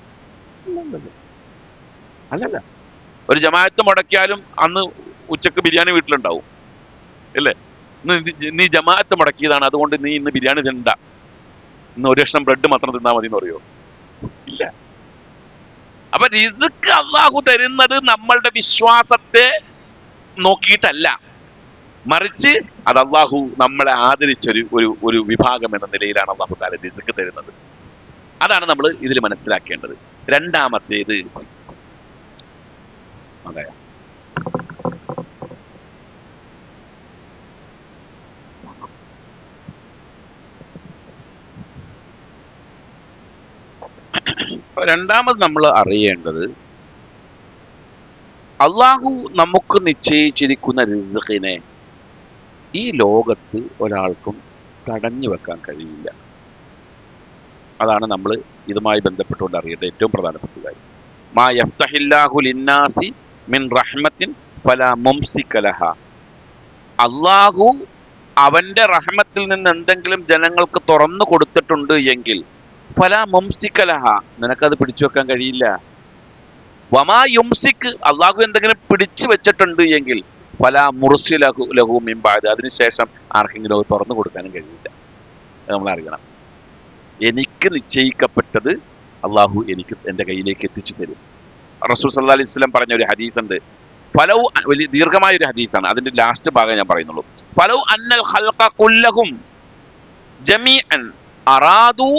അല്ലല്ല. ഒരു ജമാഅത്ത് മുടക്കിയാലും അന്ന് ഉച്ചക്ക് ബിരിയാണി വീട്ടിലുണ്ടാവും, അല്ലേ? നീ ജമാഅത്ത് മുടക്കിയതാണ്, അതുകൊണ്ട് നീ ഇന്ന് ബിരിയാണി തിന്നണ്ട, ഇന്ന് ഒരു കഷ്ണം ബ്രെഡ് മാത്രം തിന്നാൽ മതി എന്ന് പറയോ? ഇല്ല. അപ്പൊ റിസ്ക് അള്ളാഹു തരുന്നത് നമ്മളുടെ വിശ്വാസത്തെ നോക്കിയിട്ടല്ല, മറിച്ച് അത് അള്ളാഹു നമ്മളെ ആദരിച്ചൊരു ഒരു വിഭാഗം എന്ന നിലയിലാണ് അള്ളാഹു താല റിസ്ക് തരുന്നത്. അതാണ് നമ്മൾ ഇതിൽ മനസ്സിലാക്കേണ്ടത്. രണ്ടാമത്തേത്, അതെ, രണ്ടാമത് നമ്മൾ അറിയേണ്ടത്, അള്ളാഹു നമുക്ക് നിശ്ചയിച്ചിരിക്കുന്ന റിസ്ഖിനെ ഈ ലോകത്ത് ഒരാൾക്കും തടഞ്ഞു വെക്കാൻ കഴിയില്ല. അതാണ് നമ്മൾ ഇതുമായി ബന്ധപ്പെട്ടുകൊണ്ട് അറിയേണ്ട ഏറ്റവും പ്രധാനപ്പെട്ട കാര്യം. മാ യഫ്തഹില്ലാഹു ലിന്നാസി മിൻ റഹ്മത്തിൻ ഫലാ മുംസിക ലഹാ, അള്ളാഹു അവന്റെ റഹ്മത്തിൽ നിന്ന് എന്തെങ്കിലും ജനങ്ങൾക്ക് തുറന്നു കൊടുത്തിട്ടുണ്ട് എങ്കിൽ ഫലാ മുംസിക ലഹാ, നിനക്കത് പിടിച്ചു വെക്കാൻ കഴിയില്ല. വമാ യുംസിക്, അള്ളാഹു എന്തെങ്കിലും പിടിച്ചു വെച്ചിട്ടുണ്ട് എങ്കിൽ ഫലാ മുർസില ലഹു മിൻ ബഅദ്, അതിനുശേഷം ആർക്കെങ്കിലും അത് തുറന്നു കൊടുക്കാനും കഴിയില്ല. നമ്മൾ അറിയണം. എനിക്ക് നിശ്ചയിക്കപ്പെട്ടത് അള്ളാഹു എനിക്ക് എൻ്റെ കയ്യിലേക്ക് എത്തിച്ചു തരും. റസൂൽ സല്ലല്ലാഹു അലൈഹി വസല്ലം പറഞ്ഞ ഒരു ഹദീസുണ്ട്. ഫലൗ, വലിയ ദീർഘമായ ഒരു ഹദീസാണ്, അതിന്റെ ലാസ്റ്റ് ഭാഗം ഞാൻ പറയുന്നുള്ളൂ. ഫലൗ അന്നൽ ഖൽഖ കുല്ലഹും ജമീഅൻ അറാദു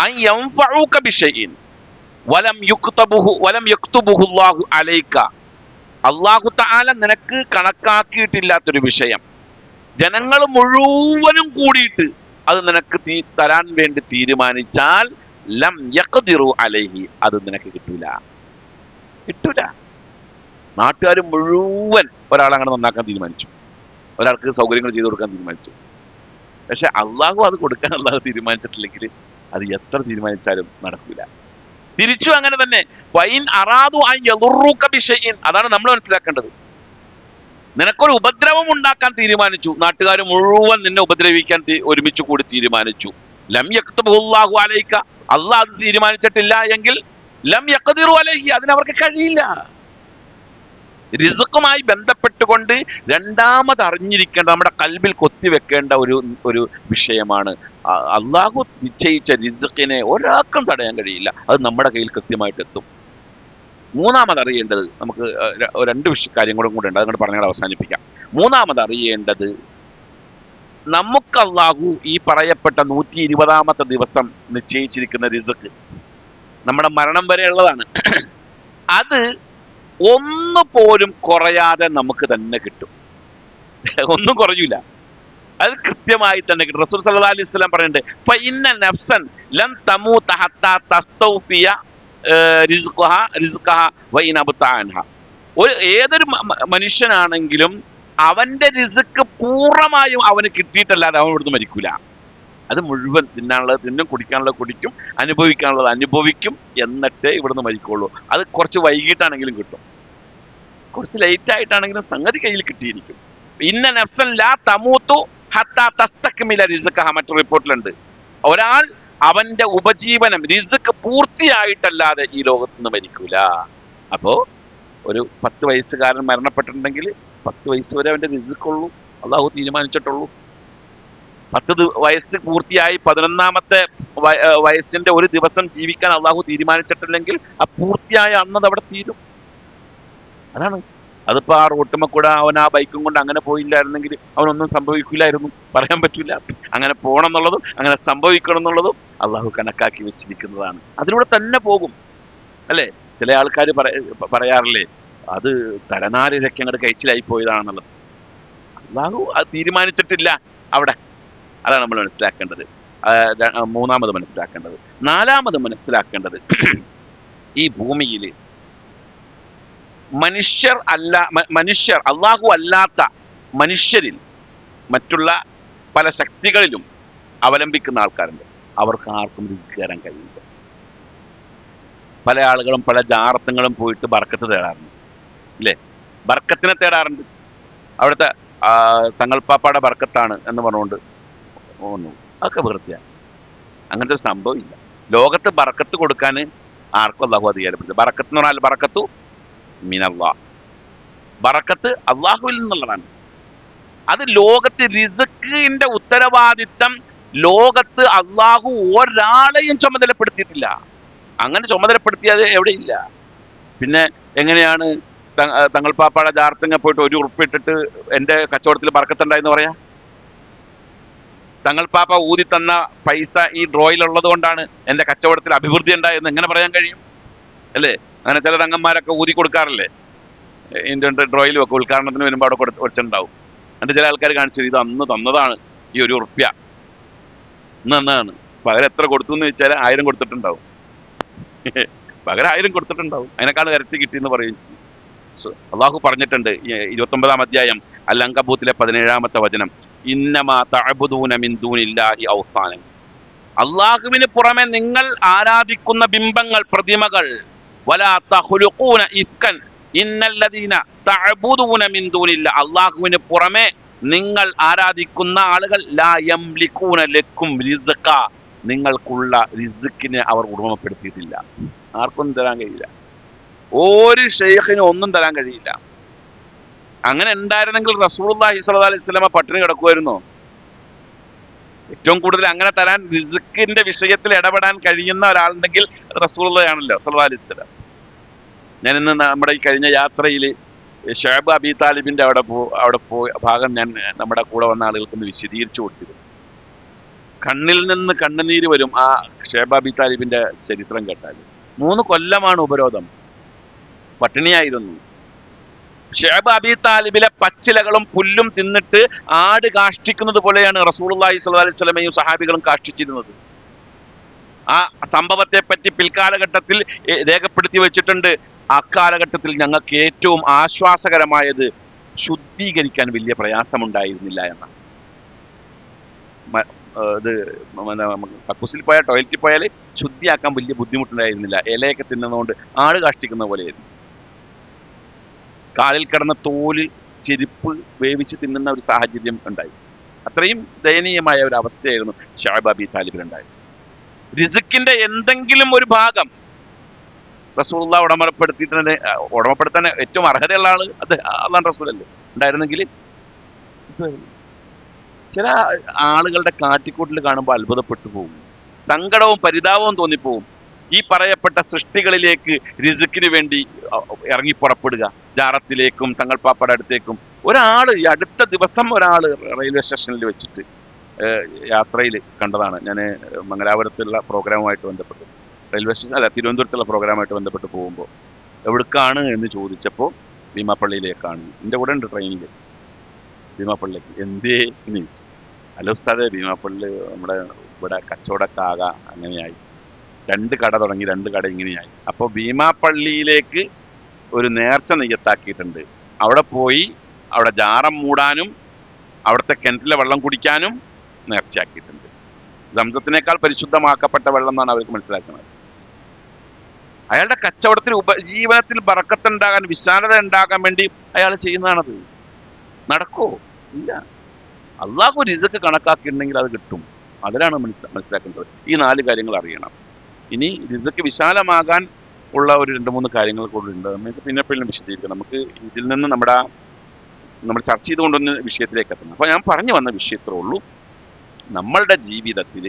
അൻ യൻഫഉക ബിശൈഇൻ വലം യക്തുബുഹു അല്ലാഹു അലൈക, അല്ലാഹു തആല നിനക്ക് കണക്കാക്കിയിട്ടില്ലാത്തൊരു വിഷയം ജനങ്ങൾ മുഴുവനും കൂടിയിട്ട് അത് നിനക്ക് തരാൻ വേണ്ടി തീരുമാനിച്ചാൽ ലം യഖ്ദിറു അലൈഹി, അത് നിനക്ക് കിട്ടൂല. നാട്ടുകാർ മുഴുവൻ ഒരാളങ്ങനെ നന്നാക്കാൻ തീരുമാനിച്ചു, ഒരാൾക്ക് സൗകര്യങ്ങൾ ചെയ്തു കൊടുക്കാൻ തീരുമാനിച്ചു. പക്ഷെ അള്ളാഹു അത് കൊടുക്കാൻ അള്ളാഹു തീരുമാനിച്ചിട്ടില്ലെങ്കിൽ അത് എത്ര തീരുമാനിച്ചാലും നടക്കൂല. തിരിച്ചു അങ്ങനെ തന്നെ. വൈൻ അറാദു അൻ യദുറുക ബിശൈഇൻ, അതാണ് നമ്മൾ മനസ്സിലാക്കേണ്ടത്. നിനക്കൊരു ഉപദ്രവം ഉണ്ടാക്കാൻ തീരുമാനിച്ചു, നാട്ടുകാർ മുഴുവൻ നിന്നെ ഉപദ്രവിക്കാൻ ഒരുമിച്ച് കൂടി തീരുമാനിച്ചു. ലം യക്തുബുല്ലാഹു അലൈക, അള്ളാഹ് അത് തീരുമാനിച്ചിട്ടില്ല എങ്കിൽ ലം യഖ്ദിറു അലൈഹി, അതിനവർക്ക് കഴിയില്ല. റിസ്ഖുമായി ബന്ധപ്പെട്ടുകൊണ്ട് രണ്ടാമത് അറിഞ്ഞിരിക്കേണ്ട, നമ്മുടെ കൽബിൽ കൊത്തിവെക്കേണ്ട ഒരു വിഷയമാണ് അള്ളാഹു നിശ്ചയിച്ച റിസ്ഖിനെ ഒരാൾക്കും തടയാൻ കഴിയില്ല. അത് നമ്മുടെ കയ്യിൽ കൃത്യമായിട്ട് എത്തും. മൂന്നാമത് അറിയേണ്ടത്, നമുക്ക് രണ്ട് കാര്യങ്ങളും കൂടെ ഉണ്ട്, അതുകൊണ്ട് പറഞ്ഞാൽ അവസാനിപ്പിക്കാം. മൂന്നാമത് അറിയേണ്ടത്, നമുക്ക് അള്ളാഹു ഈ പറയപ്പെട്ട 120ാമത്തെ ദിവസം നിശ്ചയിച്ചിരിക്കുന്ന റിസ്ഖ് നമ്മുടെ മരണം വരെ ഉള്ളതാണ്. അത് ഒന്നുപോലും കുറയാതെ നമുക്ക് തന്നെ കിട്ടും. ഒന്നും കുറയൂല, അത് കൃത്യമായി തന്നെ കിട്ടും. റസൂൽ സല്ലല്ലാഹു അലൈഹി വസല്ലം പറയുന്നുണ്ട്, ഫഇന്ന നഫ്സൻ ലൻ തമൂത ഹത്താ തസ്തൗഫിയ റിസ്ഖഹ വഇൻ അബ്ത അൻഹ. ഏതൊരു മനുഷ്യനാണെങ്കിലും അവന്റെ റിസ്ക് പൂർണ്ണമായും അവന് കിട്ടിയിട്ടല്ലാതെ അവൻ ഇവിടുന്ന് മരിക്കൂല. അത് മുഴുവൻ തിന്നാനുള്ളത് തിന്നും, കുടിക്കാനുള്ളത് കുടിക്കും, അനുഭവിക്കാനുള്ളത് അനുഭവിക്കും, എന്നിട്ടേ ഇവിടുന്ന് മരിക്കുള്ളൂ. അത് കുറച്ച് വൈകിട്ടാണെങ്കിലും കിട്ടും, കുറച്ച് ലേറ്റ് ആയിട്ടാണെങ്കിലും സംഗതി കയ്യിൽ കിട്ടിയിരിക്കും. ഇന്ന നഫ്സൻ ലാ തമൂതു ഹത്താ തസ്തക്മില റിസ്ഖഹ. മറ്റൊരു റിപ്പോർട്ടിലുണ്ട്, ഒരാൾ അവന്റെ ഉപജീവനം റിസ്ക് പൂർത്തിയായിട്ടല്ലാതെ ഈ ലോകത്ത് നിന്ന് മരിക്കൂല. അപ്പോ ഒരു 10 വയസ്സുകാരൻ മരണപ്പെട്ടിട്ടുണ്ടെങ്കിൽ 10 വയസ്സ് വരെ അവന്റെ റിസ്ക് ഉള്ളൂ, അള്ളാഹു തീരുമാനിച്ചിട്ടുള്ളൂ. 10 വയസ്സ് പൂർത്തിയായി 11ാമത്തെ വയസ്സിന്റെ ഒരു ദിവസം ജീവിക്കാൻ അള്ളാഹു തീരുമാനിച്ചിട്ടില്ലെങ്കിൽ ആ പൂർത്തിയായ അന്നത് അവിടെ തീരും. അതാണ്. അതിപ്പോ ആ റോട്ടുമ്മ കൂടെ അവൻ ആ ബൈക്കും കൊണ്ട് അങ്ങനെ പോയില്ലായിരുന്നെങ്കിൽ അവനൊന്നും സംഭവിക്കില്ലായിരുന്നു, പറയാൻ പറ്റില്ല. അങ്ങനെ പോകണം എന്നുള്ളതും അങ്ങനെ സംഭവിക്കണം എന്നുള്ളതും അള്ളാഹു കണക്കാക്കി വെച്ചിരിക്കുന്നതാണ്. അതിലൂടെ തന്നെ പോകും, അല്ലേ? ചില ആൾക്കാർ പറയാറില്ലേ, അത് തലനാരിഴയ്ക്ക് അങ്ങോട്ട് കഴിച്ചിലായി പോയതാണെന്നുള്ളത്. അള്ളാഹു അത് തീരുമാനിച്ചിട്ടില്ല അവിടെ. അതാണ് നമ്മൾ മനസ്സിലാക്കേണ്ടത്. മൂന്നാമത് മനസ്സിലാക്കേണ്ടത്. നാലാമത് മനസ്സിലാക്കേണ്ടത്, ഈ ഭൂമിയിൽ മനുഷ്യർ അള്ളാഹു അല്ലാത്ത മനുഷ്യരിൽ മറ്റുള്ള പല ശക്തികളിലും അവലംബിക്കുന്ന ആൾക്കാരുണ്ട്. അവർക്ക് ആർക്കും റിസ്ക് തരാൻ കഴിയില്ല. പല ആളുകളും പല ജാറത്തുകളും പോയിട്ട് ബർക്കത്ത് തേടാറുണ്ട്, ഇല്ലേ? ബർക്കത്തിനെ തേടാറുണ്ട്. അവിടുത്തെ തങ്ങൾപ്പാപ്പാടെ ബർക്കത്താണ് എന്ന് പറഞ്ഞുകൊണ്ട് അതൊക്കെ വെറുതെയാണ്. അങ്ങനത്തെ ഒരു സംഭവം ഇല്ല. ലോകത്ത് ബർക്കത്ത് കൊടുക്കാൻ ആർക്കും അള്ളാഹു അധികാരപ്പെടുത്തും. ബർക്കത്ത് എന്ന് പറഞ്ഞാൽ ബർക്കത്തു മിനല്ലാഹ്, ബർക്കത്ത് അള്ളാഹുവിൽ നിന്നുള്ളതാണ്. അത് ലോകത്ത് റിസ്കിന്റെ ഉത്തരവാദിത്തം ലോകത്ത് അള്ളാഹു ഒരാളെയും ചുമതലപ്പെടുത്തിയിട്ടില്ല. അങ്ങനെ ചുമതലപ്പെടുത്തിയത് എവിടെയില്ല. പിന്നെ എങ്ങനെയാണ് തങ്ങൾപ്പാപ്പാടെ ജാർത്തങ്ങ പോയിട്ട് 1 ഉറുപ്പിക ഇട്ടിട്ട് എൻ്റെ കച്ചവടത്തിൽ ബർക്കത്തുണ്ടായെന്ന് പറയാ? തങ്ങൾപ്പാപ്പ ഊതി തന്ന പൈസ ഈ ഡ്രോയിലുള്ളത് കൊണ്ടാണ് എൻ്റെ കച്ചവടത്തിൽ അഭിവൃദ്ധി ഉണ്ടായെന്ന് എങ്ങനെ പറയാൻ കഴിയും, അല്ലേ? അങ്ങനെ ചില തങ്ങന്മാരൊക്കെ ഊതി കൊടുക്കാറില്ലേ, ഇതിൻ്റെ ഡ്രോയിൽ വെക്കും, ഉദ്ഘാടനത്തിന് വരുമ്പോൾ അവിടെ വെച്ചിട്ടുണ്ടാവും. എന്നിട്ട് ചില ആൾക്കാർ കാണിച്ചത് ഇത് അന്ന് തന്നതാണ്, ഈ 1 ഉറുപ്പ്യ ഇന്ന് തന്നതാണ്. പകരം എത്ര കൊടുത്തു എന്ന് ചോദിച്ചാൽ 1000 കൊടുത്തിട്ടുണ്ടാവും. പകരം 1000 കൊടുത്തിട്ടുണ്ടാവും, അതിനേക്കാൾ ഇരട്ടി കിട്ടിയെന്ന് പറയും. അള്ളാഹു പറഞ്ഞിട്ടുണ്ട് 29ാം അധ്യായം അൽ-അൻകബൂത്തിലെ 17ാമത്തെ വചനം, ഇന്നമാ തഅബുദൂന മിൻ ദൂനില്ലാഹി ഔസാനൻ. അള്ളാഹുവിന് പുറമെ നിങ്ങൾ ആരാധിക്കുന്ന ബിംബങ്ങൾ, പ്രതിമകൾ, വലാ തഖ്ലുഖൂന ഇഫ്കൻ ഇന്നല്ലദീന തഅബുദൂന മിൻ ദൂനില്ലാഹി. അള്ളാഹുവിന് പുറമെ നിങ്ങൾ ആരാധിക്കുന്ന ആളുകൾ ലാ യംലികൂന ലക്കും റിസ്ഖ, നിങ്ങൾക്കുള്ള റിസ്കിനെ അവർ ഉടമപ്പെടുത്തിയിട്ടില്ല. ആർക്കൊന്നും തരാൻ കഴിയില്ല, ഒരു ഷെയ്ഖിനും ഒന്നും തരാൻ കഴിയില്ല. അങ്ങനെ ഉണ്ടായിരുന്നെങ്കിൽ റസൂലുള്ളാഹി സ്വല്ലല്ലാഹു അലൈഹി വസല്ലമ പട്ടിണി കിടക്കുമായിരുന്നോ? ഏറ്റവും കൂടുതൽ അങ്ങനെ തരാൻ, റിസ്കിന്റെ വിഷയത്തിൽ ഇടപെടാൻ കഴിയുന്ന ഒരാളുണ്ടെങ്കിൽ റസൂലുള്ളാഹിയാണല്ലോ സ്വല്ലല്ലാഹു അലൈഹി വസല്ലം. ഞാൻ ഇന്ന് നമ്മുടെ ഈ കഴിഞ്ഞ യാത്രയിൽ ഷുഐബ് അബി താലിബിന്റെ അവിടെ പോയ ഭാഗം ഞാൻ നമ്മുടെ കൂടെ വന്ന ആളുകൾക്കൊന്ന് വിശദീകരിച്ചു കൊടുത്തിരുന്നു. കണ്ണിൽ നിന്ന് കണ്ണുനീര് വരും ആ ഷുഐബ് അബി താലിബിന്റെ ചരിത്രം കേട്ടാൽ. 3 കൊല്ലമാണ് ഉപരോധം, പട്ടിണിയായിരുന്നു. ഷുഐബ് അബി താലിബിലെ പച്ചിലകളും പുല്ലും തിന്നിട്ട് ആട് കാഷ്ടിക്കുന്നത് പോലെയാണ് റസൂലുള്ളാഹി സ്വല്ലല്ലാഹു അലൈഹി വസല്ലമയും സഹാബികളും കാഷ്ടിച്ചിരുന്നത്. ആ സംഭവത്തെ പറ്റി പിൽക്കാലഘട്ടത്തിൽ രേഖപ്പെടുത്തി വെച്ചിട്ടുണ്ട്. അക്കാലഘട്ടത്തിൽ ഞങ്ങൾക്ക് ഏറ്റവും ആശ്വാസകരമായത് ശുദ്ധീകരിക്കാൻ വലിയ പ്രയാസമുണ്ടായിരുന്നില്ല എന്നാണ്. ഇത് കക്കൂസിൽ പോയാൽ, ടോയ്ലറ്റിൽ പോയാൽ ശുദ്ധിയാക്കാൻ വലിയ ബുദ്ധിമുട്ടുണ്ടായിരുന്നില്ല. ഇലയൊക്കെ തിന്നുന്നതുകൊണ്ട് ആട് കാഷ്ടിക്കുന്ന പോലെയായിരുന്നു. കാലിൽ കിടന്ന തോലിൽ ചെരുപ്പ് വേവിച്ച് തിന്നുന്ന ഒരു സാഹചര്യം ഉണ്ടായി. അത്രയും ദയനീയമായ ഒരു അവസ്ഥയായിരുന്നു ഷുഐബ് അബി താലിബിനുണ്ടായത്. റിസ്ക്കിന്റെ എന്തെങ്കിലും ഒരു ഭാഗം റസൂലുള്ളാഹി ഉടമപ്പെടുത്താൻ ഏറ്റവും അർഹതയുള്ള ആള് അത് അള്ളാഹുവിന്റെ റസൂലല്ലേ ഉണ്ടായിരുന്നെങ്കിൽ. ചില ആളുകളുടെ കാട്ടിക്കൂട്ടിൽ കാണുമ്പോൾ അത്ഭുതപ്പെട്ടു പോകും, സങ്കടവും പരിതാപവും തോന്നിപ്പോവും. ഈ പറയപ്പെട്ട സൃഷ്ടികളിലേക്ക് റിസ്ക്കിന് വേണ്ടി ഇറങ്ങി പുറപ്പെടുക, ജാറത്തിലേക്കും തങ്ങൾപ്പാപ്പയുടെ അടുത്തേക്കും. ഒരാള് ഈ അടുത്ത ദിവസം ഒരാള് റെയിൽവേ സ്റ്റേഷനിൽ വെച്ചിട്ട് യാത്രയിൽ കണ്ടതാണ്. ഞാൻ മംഗലാപുരത്തുള്ള പ്രോഗ്രാമുമായിട്ട് ബന്ധപ്പെട്ട്, റെയിൽവേ സ്റ്റേഷൻ അല്ല തിരുവനന്തപുരത്തുള്ള പ്രോഗ്രാമായിട്ട് ബന്ധപ്പെട്ട് പോകുമ്പോൾ എവിടേക്കാണ് എന്ന് ചോദിച്ചപ്പോൾ ഭീമാപ്പള്ളിയിലേക്കാണ്. എൻ്റെ കൂടെ ഉണ്ട് ട്രെയിനിൽ ഭീമാപ്പള്ളിക്ക്. എന്തേ എന്ന് ചോദിച്ചു. അല്ല ഉസ്താദേ, ഭീമാപ്പള്ളി നമ്മുടെ ഇവിടെ കച്ചവടക്കാക അങ്ങനെയായി, 2 കട തുടങ്ങി, 2 കട ഇങ്ങനെയായി. അപ്പോൾ ഭീമാപ്പള്ളിയിലേക്ക് ഒരു നേർച്ച നെയ്യത്താക്കിയിട്ടുണ്ട്. അവിടെ പോയി അവിടെ ജാറം മൂടാനും അവിടുത്തെ കിണറ്റിലെ വെള്ളം കുടിക്കാനും നേർച്ചയാക്കിയിട്ടുണ്ട്. സംസത്തിനേക്കാൾ പരിശുദ്ധമാക്കപ്പെട്ട വെള്ളം എന്നാണ് അവർക്ക് മനസ്സിലാക്കുന്നത്. അയാളുടെ കച്ചവടത്തിൽ ഉപജീവനത്തിൽ ബറക്കത്തുണ്ടാകാൻ, വിശാലത ഉണ്ടാകാൻ വേണ്ടി അയാൾ ചെയ്യുന്നതാണത്. നടക്കോ? ഇല്ല. അള്ളാഹു റിസ്ക് കണക്കാക്കിയിട്ടുണ്ടെങ്കിൽ അത് കിട്ടും. അതിലാണ് മനസ്സിലാക്കേണ്ടത്. ഈ 4 കാര്യങ്ങൾ അറിയണം. ഇനി റിസ്ക് വിശാലമാകാൻ ഉള്ള ഒരു 2-3 കാര്യങ്ങൾ കൂടെ ഉണ്ട്. നമുക്ക് പിന്നെ വിശദീകരിക്കാം. നമുക്ക് ഇതിൽ നിന്ന് നമ്മൾ ചർച്ച ചെയ്തുകൊണ്ടൊന്ന് വിഷയത്തിലേക്ക് എത്തണം. അപ്പോൾ ഞാൻ പറഞ്ഞു വന്ന വിഷയത്രേ ഉള്ളൂ, നമ്മളുടെ ജീവിതത്തിൽ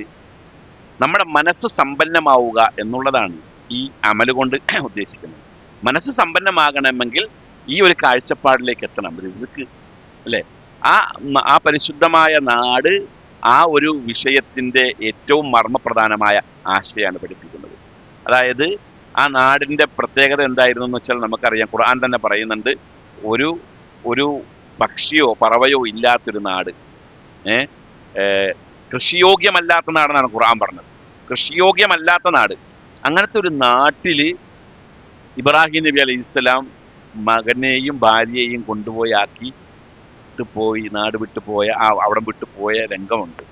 നമ്മുടെ മനസ്സ് സമ്പന്നമാവുക എന്നുള്ളതാണ് ഈ അമല് കൊണ്ട് ഉദ്ദേശിക്കുന്നത്. മനസ്സ് സമ്പന്നമാകണമെങ്കിൽ ഈ ഒരു കാഴ്ചപ്പാടിലേക്ക് എത്തണം. റിസ്ക് അല്ലേ, ആ പരിശുദ്ധമായ നാട് ആ ഒരു വിഷയത്തിൻ്റെ ഏറ്റവും മർമ്മപ്രധാനമായ ആശയമാണ് പഠിപ്പിക്കുന്നത്. അതായത് ആ നാടിൻ്റെ പ്രത്യേകത എന്തായിരുന്നു എന്ന് വെച്ചാൽ നമുക്കറിയാം. ഖുർആൻ തന്നെ പറയുന്നുണ്ട്, ഒരു പക്ഷിയോ പറവയോ ഇല്ലാത്തൊരു നാട്, കൃഷിയോഗ്യമല്ലാത്ത നാടെന്നാണ് ഖുർആൻ പറഞ്ഞത്. കൃഷിയോഗ്യമല്ലാത്ത നാട്. അങ്ങനത്തെ ഒരു നാട്ടിൽ ഇബ്രാഹിം നബി അലൈഹിസ്സലാം മകനെയും ഭാര്യയെയും കൊണ്ടുപോയി നാട് വിട്ടുപോയ അവിടെ വിട്ടുപോയ രംഗമുണ്ട്.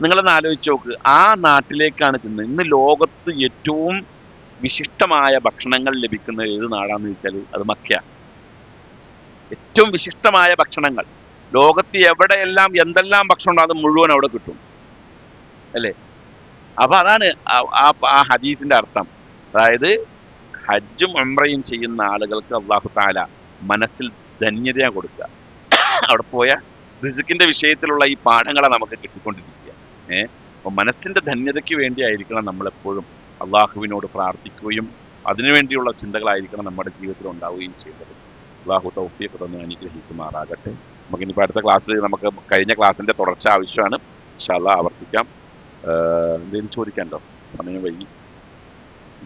നിങ്ങളൊന്ന് ആലോചിച്ച് നോക്ക്. ആ നാട്ടിലേക്കാണ് ചെന്നത്. ഇന്ന് ലോകത്ത് ഏറ്റവും വിശിഷ്ടമായ ഭക്ഷണങ്ങൾ ലഭിക്കുന്ന ഏത് നാടാണെന്ന് ചോദിച്ചാൽ അത് മക്കയാണ്. ഏറ്റവും വിശിഷ്ടമായ ഭക്ഷണങ്ങൾ ലോകത്ത് എവിടെയെല്ലാം എന്തെല്ലാം ഭക്ഷണം ഉണ്ടോ അത് മുഴുവൻ അവിടെ കിട്ടും അല്ലേ. അപ്പൊ അതാണ് ആ ഹദീസിന്റെ അർത്ഥം. അതായത് ഹജ്ജും ഉംറയും ചെയ്യുന്ന ആളുകൾക്ക് അല്ലാഹു തആല മനസ്സിൽ ധന്യത കൊടുക്കുക. അവിടെ പോയ റിസ്കിന്റെ വിഷയത്തിലുള്ള ഈ പാഠങ്ങളെ നമുക്ക് കിട്ടിക്കൊണ്ടിരിക്കുക. അപ്പോൾ മനസ്സിന്റെ ധന്യതയ്ക്ക് വേണ്ടിയായിരിക്കണം നമ്മളെപ്പോഴും അള്ളാഹുവിനോട് പ്രാർത്ഥിക്കുകയും അതിനുവേണ്ടിയുള്ള ചിന്തകളായിരിക്കണം നമ്മുടെ ജീവിതത്തിൽ ഉണ്ടാവുകയും ചെയ്യുന്നത്. അള്ളാഹു തൗഫീഖ് തന്ന് അനുഗ്രഹിക്കുമാറാകട്ടെ. നമുക്കിനിപ്പോൾ അടുത്ത ക്ലാസ്സിൽ നമുക്ക് കഴിഞ്ഞ ക്ലാസ്സിന്റെ തുടർച്ച ആവശ്യമാണ്. ഇൻഷാ അല്ലാഹ് ആവർത്തിക്കാം. എന്തെങ്കിലും ചോദിക്കാനുണ്ടോ? സമയം വൈകി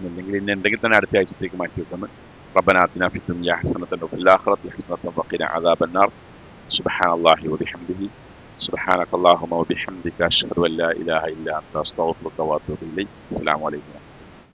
ഇല്ലെങ്കിൽ ഇനി ഉണ്ടെങ്കിൽ തന്നെ അടുത്ത ആഴ്ചത്തേക്ക് മാറ്റി വെക്കുന്നു. ربنا آتنا في الدنيا حسنة وفي الآخرة حسنة وقنا عذاب النار. سبحان الله وبحمده سبحانك اللهم وبحمدك أشهد أن لا إله إلا أنت أستغفرك وأتوب إليك. السلام عليكم.